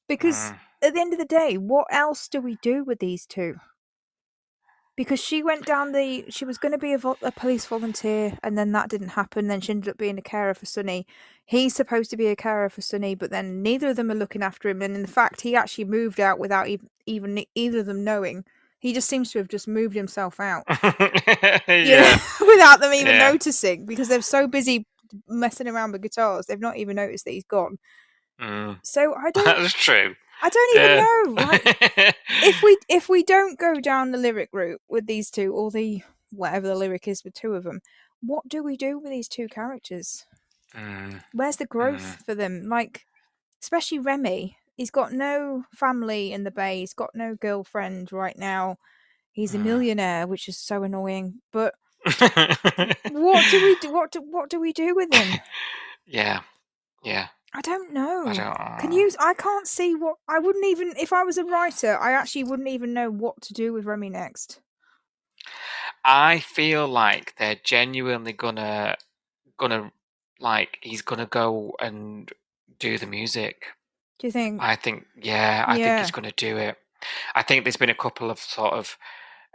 F: Because at the end of the day, what else do we do with these two? Because she went down she was going to be a police volunteer and then that didn't happen. Then she ended up being a carer for Sonny. He's supposed to be a carer for Sonny, but then neither of them are looking after him. And in fact, he actually moved out without even either of them knowing. He just seems to have just moved himself out. Without them even noticing because they're so busy messing around with guitars. They've not even noticed that he's gone. So I don't...
A: That's true.
F: I don't even know. If we don't go down the lyric route with these two, or the whatever the lyric is with 2 of them, what do we do with these 2 characters? Where's the growth for them? Especially Remy. He's got no family in the Bay. He's got no girlfriend right now. He's a millionaire, which is so annoying. But what do we do? What do we do with him?
A: Yeah.
F: I don't know. I can't see what... I wouldn't even... If I was a writer, I actually wouldn't even know what to do with Remy next.
A: I feel like they're genuinely gonna he's gonna go and do the music.
F: Do you think?
A: I think, I think he's gonna do it. I think there's been a couple of sort of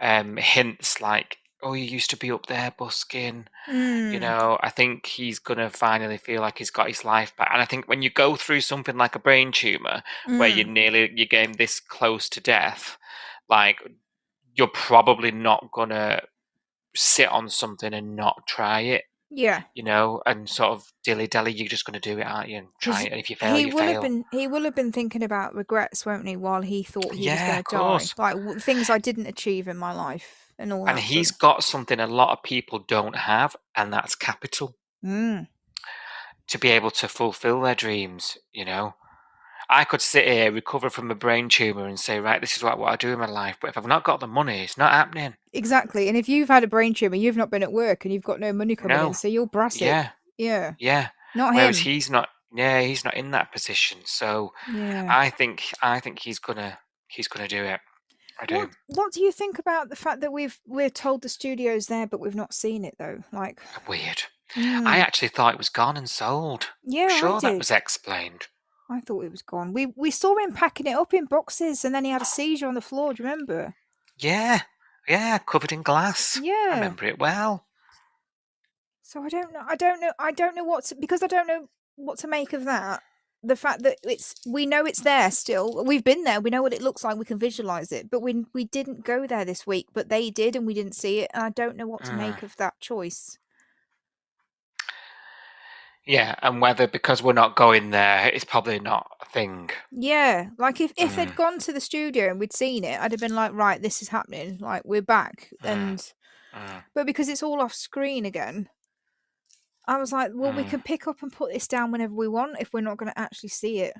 A: hints like, oh, you used to be up there busking. I think he's going to finally feel like he's got his life back. And I think when you go through something like a brain tumor where you're getting this close to death, you're probably not going to sit on something and not try it.
F: Yeah.
A: And sort of dilly-dally, you're just going to do it, aren't you? And try it. And if you fail, you fail.
F: He will have been thinking about regrets, won't he, while he thought he was going to die. Things I didn't achieve in my life. And
A: he's got something a lot of people don't have, and that's capital. To be able to fulfill their dreams, I could sit here, recover from a brain tumour and say, right, this is what I do in my life. But if I've not got the money, it's not happening.
F: Exactly. And if you've had a brain tumour, you've not been at work and you've got no money coming in, so you're brassic.
A: Yeah.
F: Yeah.
A: Yeah.
F: Not
A: Whereas
F: him.
A: he's not. Yeah, he's not in that position. So
F: yeah.
A: I think he's gonna do it. I do.
F: What do you think about the fact that we're told the studio's there, but we've not seen it though? Like
A: weird. I actually thought it was gone and sold.
F: Yeah,
A: sure
F: I did.
A: That was explained.
F: I thought it was gone. We saw him packing it up in boxes, and then he had a seizure on the floor. Do you remember?
A: Yeah, covered in glass.
F: Yeah,
A: I remember it well.
F: So I don't know because I don't know what to make of that. The fact that we know it's there still. We've been there. We know what it looks like. We can visualize it. But we didn't go there this week, but they did, and we didn't see it. And I don't know what to make of that choice.
A: Yeah, and whether because we're not going there, it's probably not a thing.
F: Yeah, like if they'd gone to the studio and we'd seen it, I'd have been like, right, this is happening. Like we're back, but because it's all off screen again, I was like, well, we can pick up and put this down whenever we want if we're not going to actually see it.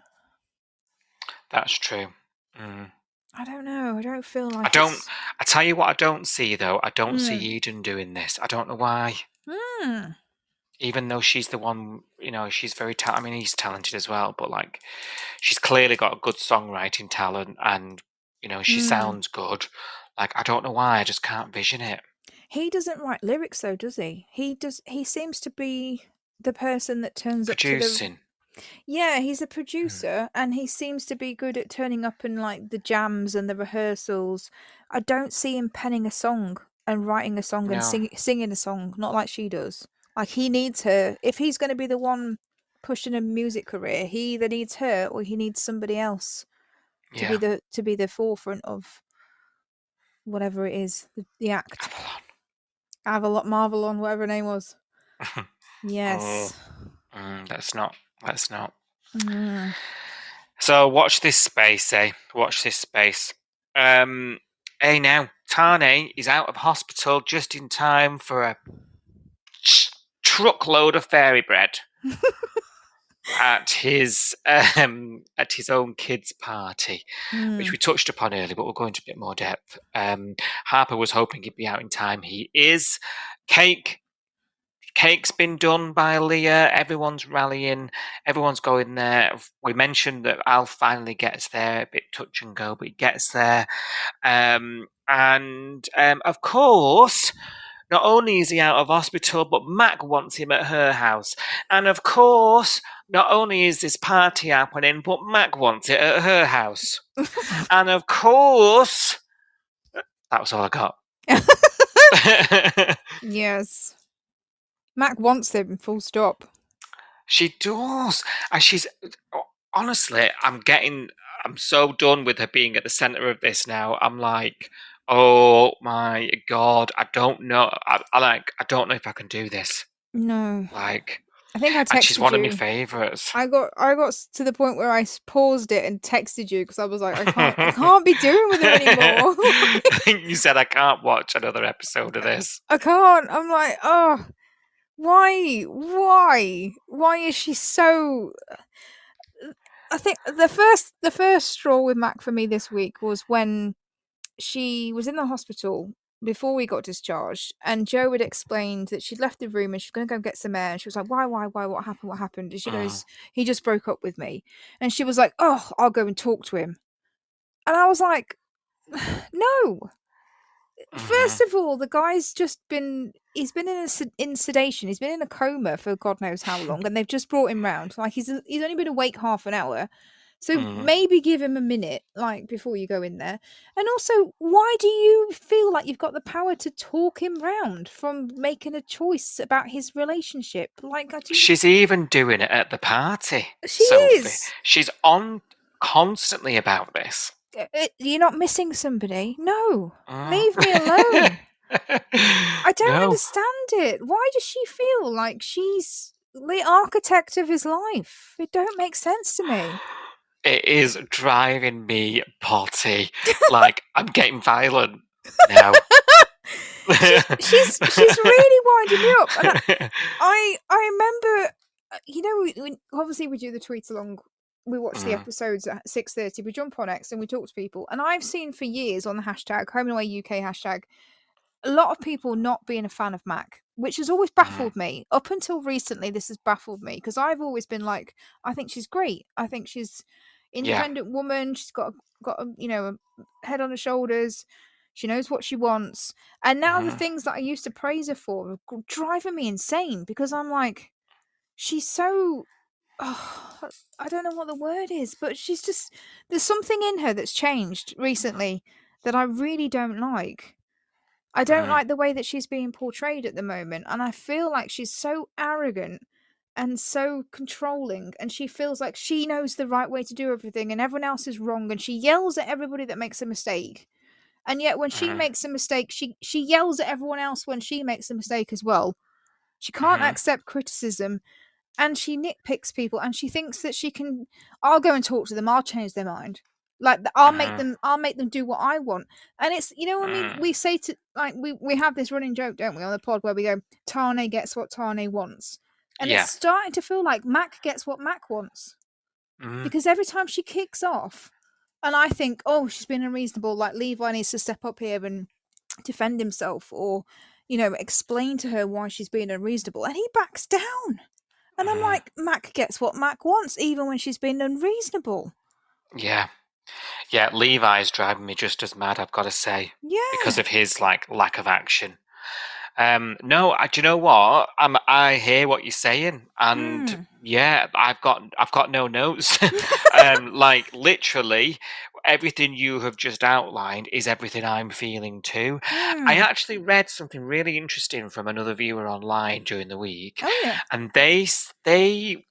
A: That's true.
F: I don't know. I don't feel like
A: I tell you what I don't see, though. I don't see Eden doing this. I don't know why. Even though she's the one, she's very talented. I mean, he's talented as well, but, like, she's clearly got a good songwriting talent and, she sounds good. Like, I don't know why. I just can't vision it.
F: He doesn't write lyrics, though, does he? He seems to be the person that turns
A: Producing.
F: up to Yeah, he's a producer, and he seems to be good at turning up in, like, the jams and the rehearsals. I don't see him penning a song and writing a song and singing a song, not like she does. Like, he needs her. If he's going to be the one pushing a music career, he either needs her or he needs somebody else to be the forefront of whatever it is, the act. Marvelon, whatever her name was. Yes.
A: That's not. So watch this space, eh? Watch this space. Hey now, Tane is out of hospital just in time for a truckload of fairy bread at his own kids' party, which we touched upon earlier, but we'll go into a bit more depth. Harper was hoping he'd be out in time. He is. Cake's been done by Leah. Everyone's rallying. Everyone's going there. We mentioned that Al finally gets there. A bit touch and go, but he gets there. And of course, not only is he out of hospital, but Mac wants him at her house. And of course, not only is this party happening, but Mac wants it at her house. And of course, that was all I got.
F: Yes. Mac wants him, full stop.
A: She does. And she's... Honestly, I'm so done with her being at the centre of this now. I'm like, oh my God, I don't know. I don't know if I can do this.
F: No.
A: Like...
F: I think I texted you.
A: She's one of my favourites.
F: I got to the point where I paused it and texted you because I was like, I can't be doing with it anymore.
A: I think you said I can't watch another episode of this.
F: I can't. I'm like, oh, why is she so? I think the first straw with Mac for me this week was when she was in the hospital before we got discharged, and Joe had explained that she'd left the room and she's going to go get some air, and she was like, why, what happened? And she goes, he just broke up with me. And she was like, oh, I'll go and talk to him. And I was like, no. First of all, the guy's he's been in sedation, he's been in a coma for God knows how long, and they've just brought him round. Like, he's only been awake half an hour. So maybe give him a minute, like, before you go in there. And also, why do you feel like you've got the power to talk him round from making a choice about his relationship? Like,
A: she's even doing it at the party.
F: She
A: Sophie.
F: is.
A: She's on constantly about this.
F: You're not missing somebody. No, leave me alone. I don't understand it. Why does she feel like she's the architect of his life? It don't make sense to me.
A: It is driving me potty. Like, I'm getting violent now.
F: she's really winding me up. And I remember, obviously we do the tweets along. We watch the episodes at 6:30. We jump on X and we talk to people. And I've seen for years on the hashtag Home and Away UK hashtag a lot of people not being a fan of Mac, which has always baffled me. Up until recently, this has baffled me because I've always been like, I think she's great. I think she's independent woman. She's got a, a head on her shoulders. She knows what she wants. And now the things that I used to praise her for are driving me insane because I'm like, she's so... I don't know what the word is, but she's just... There's something in her that's changed recently that I really don't like. I don't like the way that she's being portrayed at the moment, and I feel like she's so arrogant and so controlling, and she feels like she knows the right way to do everything and everyone else is wrong, and she yells at everybody that makes a mistake. And yet when she makes a mistake, she yells at everyone else when she makes a mistake as well. She can't accept criticism, and she nitpicks people, and she thinks that she can... I'll go and talk to them, I'll change their mind. Like, I'll make them do what I want. And it's, what I mean? We say to, like, we have this running joke, don't we, on the pod where we go, Tane gets what Tane wants. And it's starting to feel like Mac gets what Mac wants. Because every time she kicks off, and I think, oh, she's been unreasonable, like Levi needs to step up here and defend himself, or, explain to her why she's being unreasonable. And he backs down. And I'm like, Mac gets what Mac wants, even when she's been unreasonable.
A: Yeah. Yeah, Levi's driving me just as mad, I've got to say.
F: Yeah.
A: Because of his, lack of action. No, do you know what? I hear what you're saying, and yeah, I've got no notes. Literally, everything you have just outlined is everything I'm feeling too. I actually read something really interesting from another viewer online during the week, and they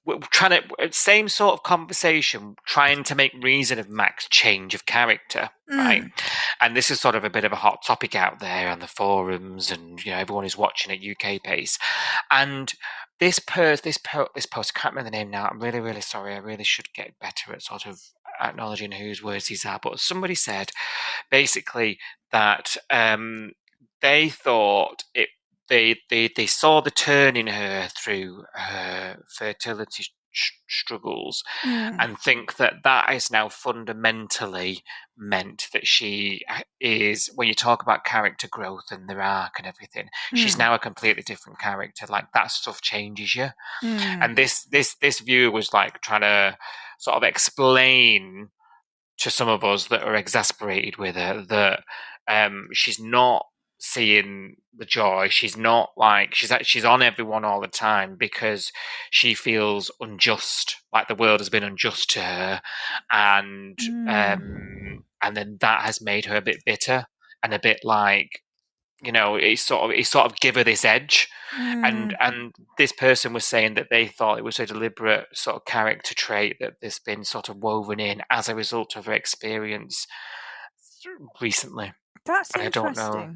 A: were trying to... same sort of conversation, trying to make reason of Mac's change of character, right? And this is sort of a bit of a hot topic out there on the forums, and everyone is watching at UK pace. And this post, I can't remember the name now. I'm really, really sorry. I really should get better at sort of acknowledging whose words these are. But somebody said basically that they thought they saw the turn in her through her fertility struggles, and think that is now fundamentally meant that she is, when you talk about character growth and their arc and everything, she's now a completely different character. Like, that stuff changes you. And this viewer was like trying to sort of explain to some of us that are exasperated with her that she's not seeing the joy. She's not like... she's on everyone all the time because she feels unjust, like the world has been unjust to her, and then that has made her a bit bitter and a bit like, it sort of give her this edge. And this person was saying that they thought it was a deliberate sort of character trait that has been sort of woven in as a result of her experience recently.
F: That's interesting. I don't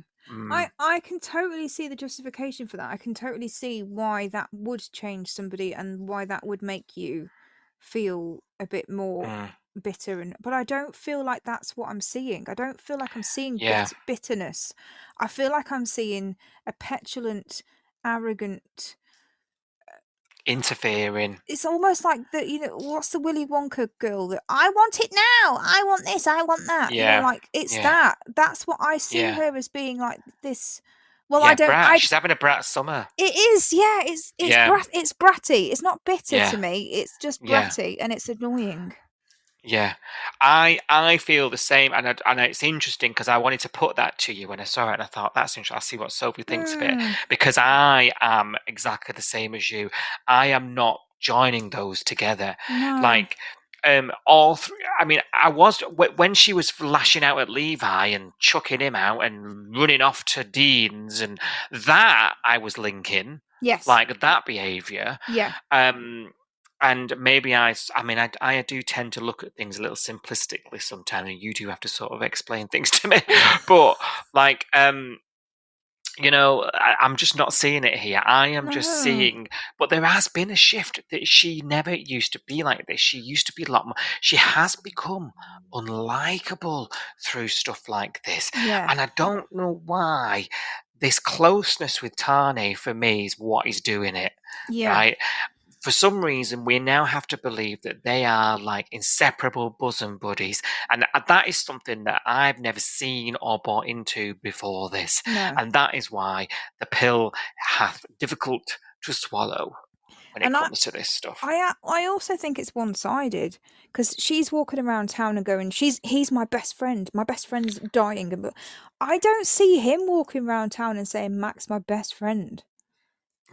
F: know. I can totally see the justification for that. I can totally see why that would change somebody and why that would make you feel a bit more bitter. But I don't feel like that's what I'm seeing. I don't feel like I'm seeing bitterness. I feel like I'm seeing a petulant, arrogant...
A: interfering.
F: It's almost like what's the Willy Wonka girl that I want it now, I want this, I want that. It's that. That's what I see her as, being like this. Well, I don't.
A: She's having a brat summer.
F: It is, yeah. It's bratty. It's not bitter to me. It's just bratty, and it's annoying.
A: Yeah, I feel the same, and it's interesting because I wanted to put that to you when I saw it, and I thought, that's interesting. I'll see what Sophie thinks of it, because I am exactly the same as you. I am not joining those together.
F: No.
A: Like, all three. I mean, I was, when she was lashing out at Levi and chucking him out and running off to Dean's, and that I was linking.
F: Yes.
A: Like that behaviour.
F: Yeah.
A: And maybe I do tend to look at things a little simplistically sometimes, and you do have to sort of explain things to me. But like, I'm just not seeing it here. I am just seeing, but there has been a shift. That she never used to be like this. She used to be a lot more. She has become unlikable through stuff like this.
F: Yeah.
A: And I don't know why. This closeness with Tane, for me, is what is doing it.
F: Yeah.
A: Right? for some reason, we now have to believe that they are like inseparable bosom buddies. And that is something that I've never seen or bought into before this.
F: No.
A: And that is why the pill hath difficult to swallow when it comes to this stuff.
F: I also think it's one-sided, because she's walking around town and going, he's my best friend. My best friend's dying. But I don't see him walking around town and saying, Mac's my best friend.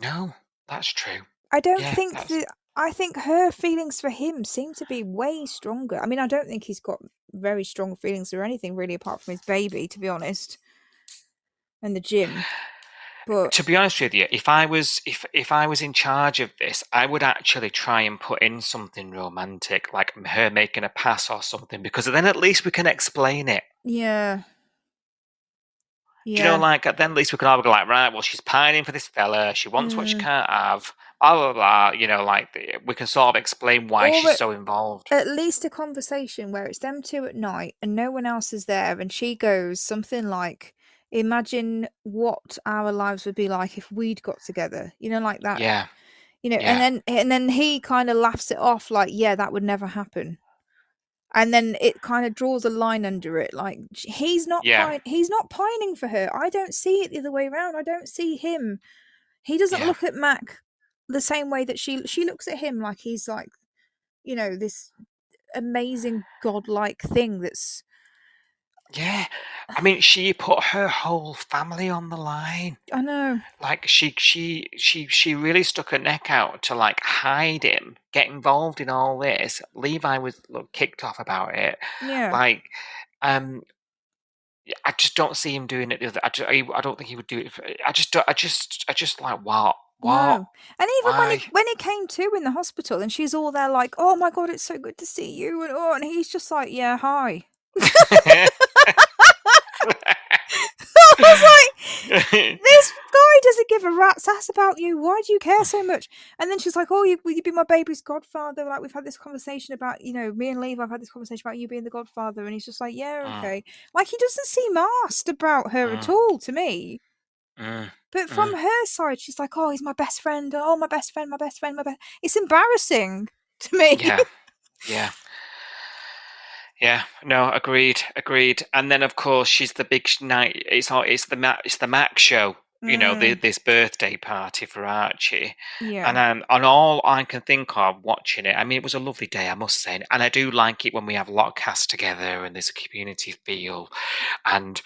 A: No, that's true.
F: I don't think that. I think her feelings for him seem to be way stronger. I mean, I don't think he's got very strong feelings for anything really, apart from his baby, to be honest, and the gym. But
A: to be honest with you, if I was in charge of this, I would actually try and put in something romantic, like her making a pass or something, because then at least we can explain it.
F: Yeah.
A: Do you know, like, then at least we can all be like, right, well, she's pining for this fella, she wants what she can't have, blah, blah, blah, you know, like, we can sort of explain why she's so involved.
F: At least a conversation where it's them two at night and no one else is there, and she goes something like, imagine what our lives would be like if we'd got together, you know, like that.
A: Yeah.
F: You know, and then he kind of laughs it off like, yeah, that would never happen. And then it kind of draws a line under it, like he's not pining for her. I don't see it the other way around. I don't see him. He doesn't look at Mac the same way that she looks at him, like he's like, you know, this amazing godlike thing that's.
A: Yeah, I mean, she put her whole family on the line.
F: I know.
A: Like she really stuck her neck out to like hide him, get involved in all this. Levi was kicked off about it.
F: Yeah.
A: Like, I just don't see him doing it. I don't think he would do it. I just like what.
F: No. And even when he came to in the hospital, and she's all there like, oh my God, it's so good to see you, and he's just like, yeah, hi. I was like, this guy doesn't give a rat's ass about you. Why do you care so much? And then she's like, oh, will you be my baby's godfather? Like, we've had this conversation about, you know, me and Levi have had this conversation about you being the godfather. And he's just like, yeah, okay. Like, he doesn't seem arsed about her at all to me. But from her side, she's like, oh, he's my best friend. Oh, my best friend, my best friend, my best. It's embarrassing to me.
A: Yeah. Yeah, no, agreed. And then, of course, she's the big night. It's the Mac show. You know, this birthday party for Archie.
F: Yeah.
A: And all I can think of watching it, I mean, it was a lovely day, I must say. And I do like it when we have a lot of cast together and there's a community feel. And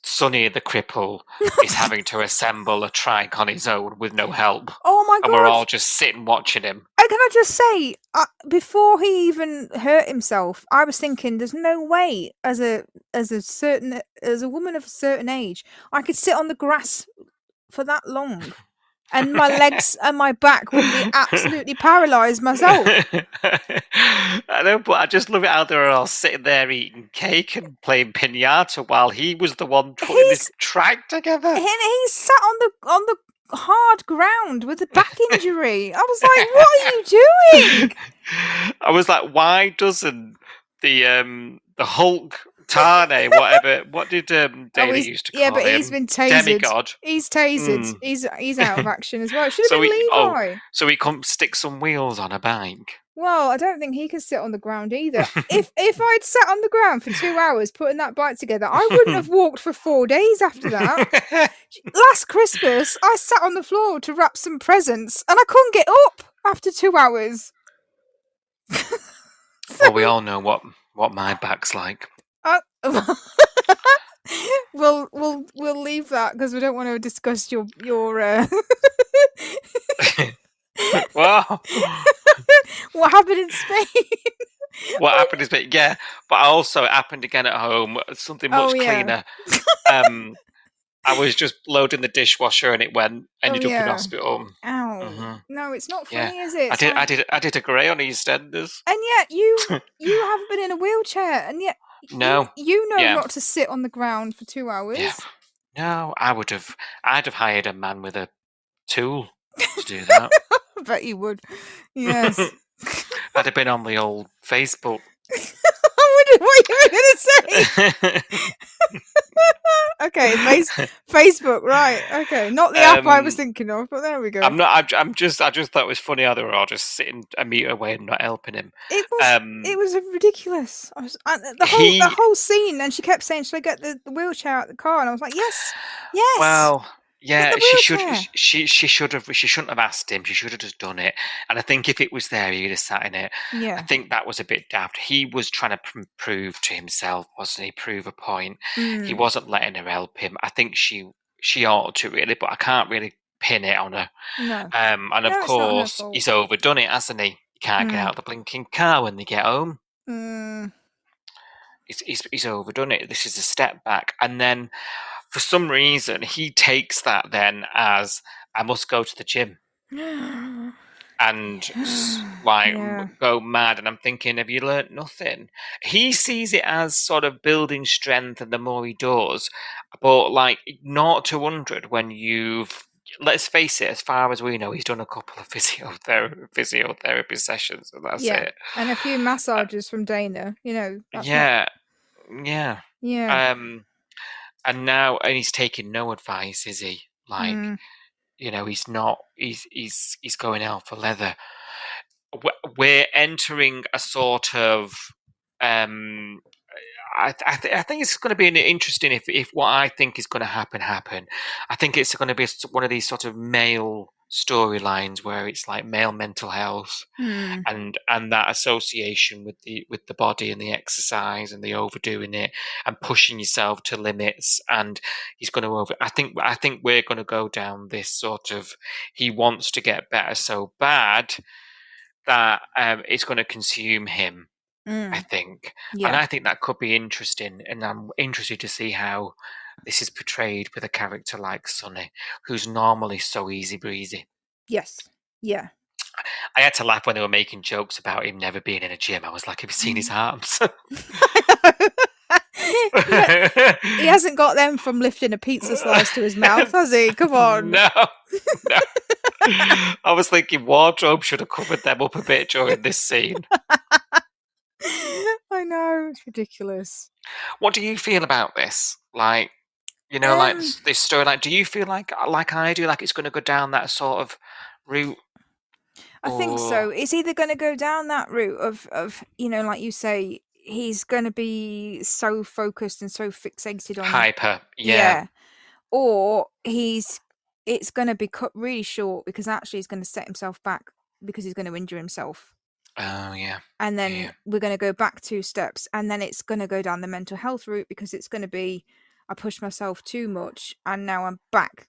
A: Sonny the cripple is having to assemble a trike on his own with no help.
F: Oh my God.
A: And we're all just sitting watching him.
F: And can I just say, before he even hurt himself, I was thinking there's no way as a woman of a certain age, I could sit on the grass for that long. And my legs and my back would be absolutely paralysed myself.
A: I know, but I just love it how they're all sitting there eating cake and playing pinata while he was the one putting this track together.
F: And he sat on the hard ground with a back injury. I was like, what are you doing?
A: I was like, why doesn't the Hulk Tane, whatever. What did Daly used to call him?
F: Yeah, but he's been tasered.
A: Demigod.
F: He's tasered. He's out of action as well. Should have been Levi.
A: So he couldn't stick some wheels on a bike.
F: Well, I don't think he can sit on the ground either. If I'd sat on the ground for 2 hours putting that bike together, I wouldn't have walked for 4 days after that. Last Christmas, I sat on the floor to wrap some presents, and I couldn't get up after 2 hours.
A: Well, we all know what my back's like.
F: We'll leave that because we don't want to discuss your
A: Wow.
F: What happened in Spain?
A: What happened in Spain? Yeah, but also it happened again at home. Something much cleaner. I was just loading the dishwasher and it ended up in hospital.
F: Ow!
A: Mm-hmm.
F: No, it's not funny, is it?
A: I did a grey on EastEnders.
F: And yet you haven't been in a wheelchair, and yet you know not to sit on the ground for 2 hours.
A: Yeah. No, I'd have hired a man with a tool to do that.
F: I bet you would. Yes.
A: I'd have been on the old Facebook.
F: I wondered what you were going to say. Okay, Facebook, right? Okay, not the app I was thinking of, but there we go.
A: I just thought it was funny how they were all just sitting a meter away and not helping him.
F: It was ridiculous. The whole scene, and she kept saying, "Should I get the wheelchair out of the car?" And I was like, "Yes."
A: Well, yeah,
F: she
A: shouldn't have asked him. She should have just done it. And I think if it was there, he'd have sat in it.
F: Yeah.
A: I think that was a bit daft. He was trying to prove to himself, wasn't he? Prove a point. He wasn't letting her help him. I think she ought to really, but I can't really pin it on her.
F: No.
A: And of course, he's overdone it, hasn't he? You can't get out of the blinking car when they get home. He's overdone it. This is a step back, and then. For some reason, he takes that then as I must go to the gym and go mad. And I'm thinking, have you learnt nothing? He sees it as sort of building strength, and the more he does, but like 0 to 100 when you've. Let's face it, as far as we know, he's done a couple of physiotherapy sessions, and that's it.
F: And a few massages from Dana, That's
A: yeah.
F: And
A: now, he's taking no advice, is he? Like, he's not. He's going out for leather. We're entering a sort of. I think it's going to be interesting if what I think is going to happen. I think it's going to be one of these sort of male storylines where it's like male mental health and that association with the body and the exercise and the overdoing it and pushing yourself to limits, and he's going to I think we're going to go down this sort of he wants to get better so bad that it's going to consume him. I think. And I think that could be interesting, and I'm interested to see how this is portrayed with a character like Sonny, who's normally so easy breezy.
F: Yes. Yeah.
A: I had to laugh when they were making jokes about him never being in a gym. I was like, have you seen his arms?
F: He hasn't got them from lifting a pizza slice to his mouth, has he? Come on.
A: No. I was thinking wardrobe should have covered them up a bit during this scene.
F: I know, it's ridiculous.
A: What do you feel about this? Like, like this story. Like, do you feel like I do? Like, it's going to go down that sort of route?
F: I think so. It's either going to go down that route of like you say, he's going to be so focused and so fixated on
A: hyper,
F: or it's going to be cut really short because actually he's going to set himself back because he's going to injure himself.
A: Oh, yeah.
F: And then we're going to go back 2 steps, and then it's going to go down the mental health route because it's going to be, I pushed myself too much, and now I'm back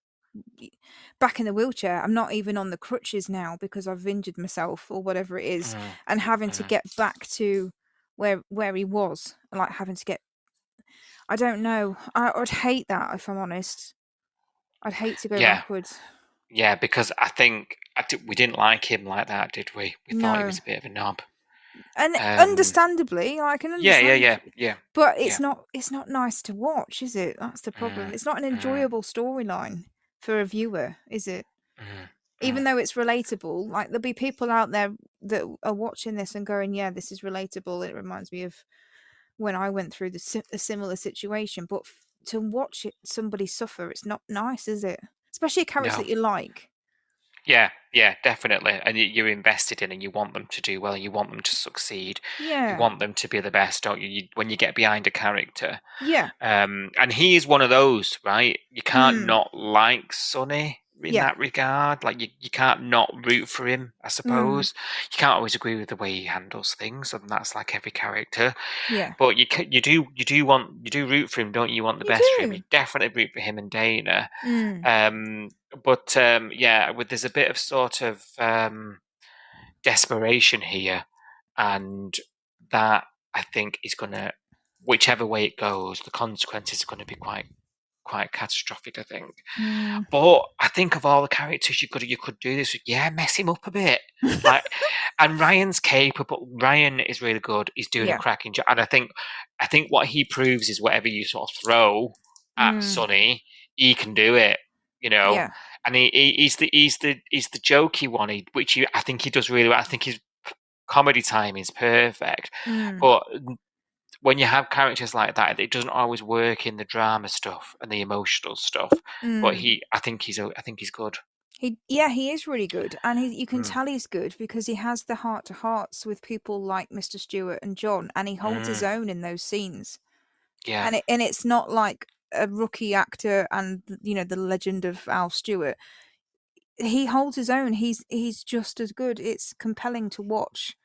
F: in the wheelchair. I'm not even on the crutches now because I've injured myself or whatever it is, and having to get back to where he was, like having to get. I don't know. I'd hate that if I'm honest. I'd hate to go backwards.
A: Yeah, because I think we didn't like him like that, did we? We thought he was a bit of a knob.
F: And understandably, I can understand.
A: Yeah.
F: But it's not nice to watch, is it? That's the problem. It's not an enjoyable storyline for a viewer, is it? Even though it's relatable, like there'll be people out there that are watching this and going, "Yeah, this is relatable. It reminds me of when I went through a similar situation." But to watch somebody suffer, it's not nice, is it? Especially a character that you like.
A: Yeah, definitely. And you're invested in, and you want them to do well, and you want them to succeed.
F: Yeah.
A: You want them to be the best, don't you? When you get behind a character.
F: Yeah.
A: And he is one of those, right? You can't not like Sonny in that regard. Like you can't not root for him, I suppose. You can't always agree with the way he handles things, and that's like every character.
F: Yeah.
A: But you do root for him, don't you? You want the best for him. You definitely root for him and Dana. But there's a bit of sort of desperation here, and that I think is gonna, whichever way it goes, the consequences are going to be quite catastrophic, I think. But I think of all the characters you could do this with, mess him up a bit. Like, and Ryan's capable. Ryan is really good. He's doing a cracking job, and I think what he proves is whatever you sort of throw at Sonny, he can do it. And he's the jokey one, I think he does really well. I think his comedy time is perfect, but when you have characters like that, it doesn't always work in the drama stuff and the emotional stuff. But I think he's good.
F: He is really good, and you can tell he's good because he has the heart-to-hearts with people like Mr. Stewart and John, and he holds his own in those scenes.
A: Yeah,
F: and it's not like a rookie actor and the legend of Al Stewart. He holds his own. He's just as good. It's compelling to watch.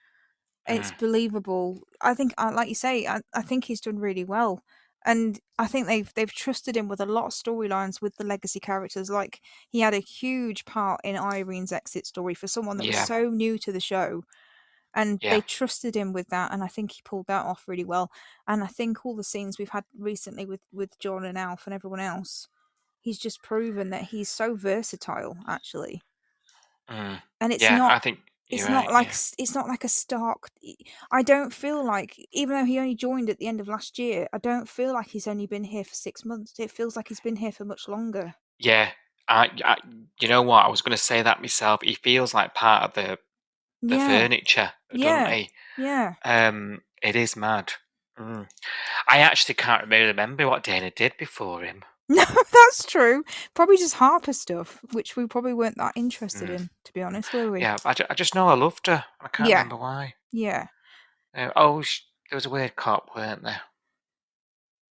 F: It's believable. I think, like you say, I think he's done really well. And I think they've trusted him with a lot of storylines with the legacy characters. Like, he had a huge part in Irene's exit story for someone that was so new to the show. And they trusted him with that, and I think he pulled that off really well. And I think all the scenes we've had recently with John and Alf and everyone else, he's just proven that he's so versatile, actually. And it's not.
A: I think
F: it's not like it's not like a stark. I don't feel like, even though he only joined at the end of last year, I don't feel like he's only been here for 6 months. It feels like he's been here for much longer.
A: Yeah, you know what? I was going to say that myself. He feels like part of the furniture, doesn't he?
F: Yeah.
A: It is mad. I actually can't really remember what Dana did before him.
F: No, that's true. Probably just Harper stuff, which we probably weren't that interested in, to be honest, were we?
A: Yeah, I just know I loved her. I can't remember why.
F: Yeah.
A: There was a weird cop, weren't there?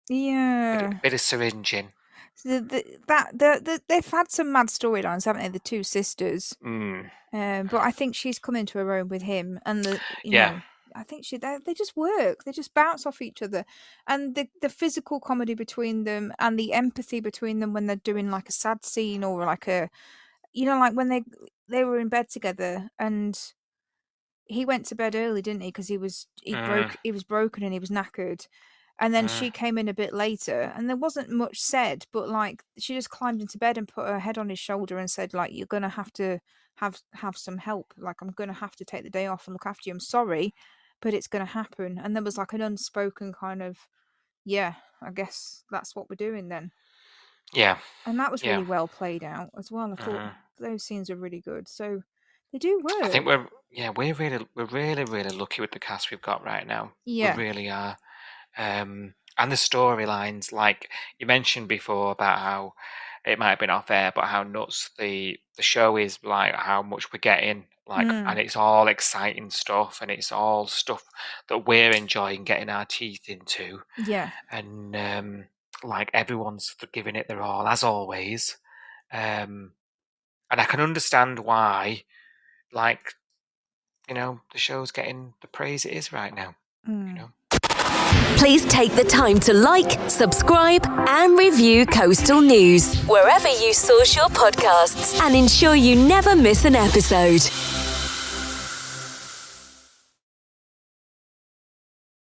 F: Yeah.
A: Bit of syringing.
F: So they've had some mad storylines, haven't they? The two sisters. But I think she's come into her own with him, and you know, I think they just work. They just bounce off each other, and the physical comedy between them and the empathy between them when they're doing like a sad scene or like a, like when they were in bed together and he went to bed early, didn't he? Because he was broken and he was knackered. And then she came in a bit later, and there wasn't much said, but like she just climbed into bed and put her head on his shoulder and said, like, you're gonna have to have some help. Like, I'm gonna have to take the day off and look after you. I'm sorry, but it's gonna happen. And there was like an unspoken kind of, I guess that's what we're doing then.
A: Yeah.
F: And that was really well played out as well. I thought those scenes are really good. So they do work.
A: I think we're really lucky with the cast we've got right now.
F: Yeah.
A: We really are. And the storylines, like you mentioned before about how it might have been off air, but how nuts the show is, like how much we're getting, like, and it's all exciting stuff, and it's all stuff that we're enjoying getting our teeth into.
F: Yeah.
A: And like everyone's giving it their all, as always. And I can understand why, like, the show's getting the praise it is right now.
E: Please take the time to like, subscribe, and review Coastal News wherever you source your podcasts, and ensure you never miss an episode.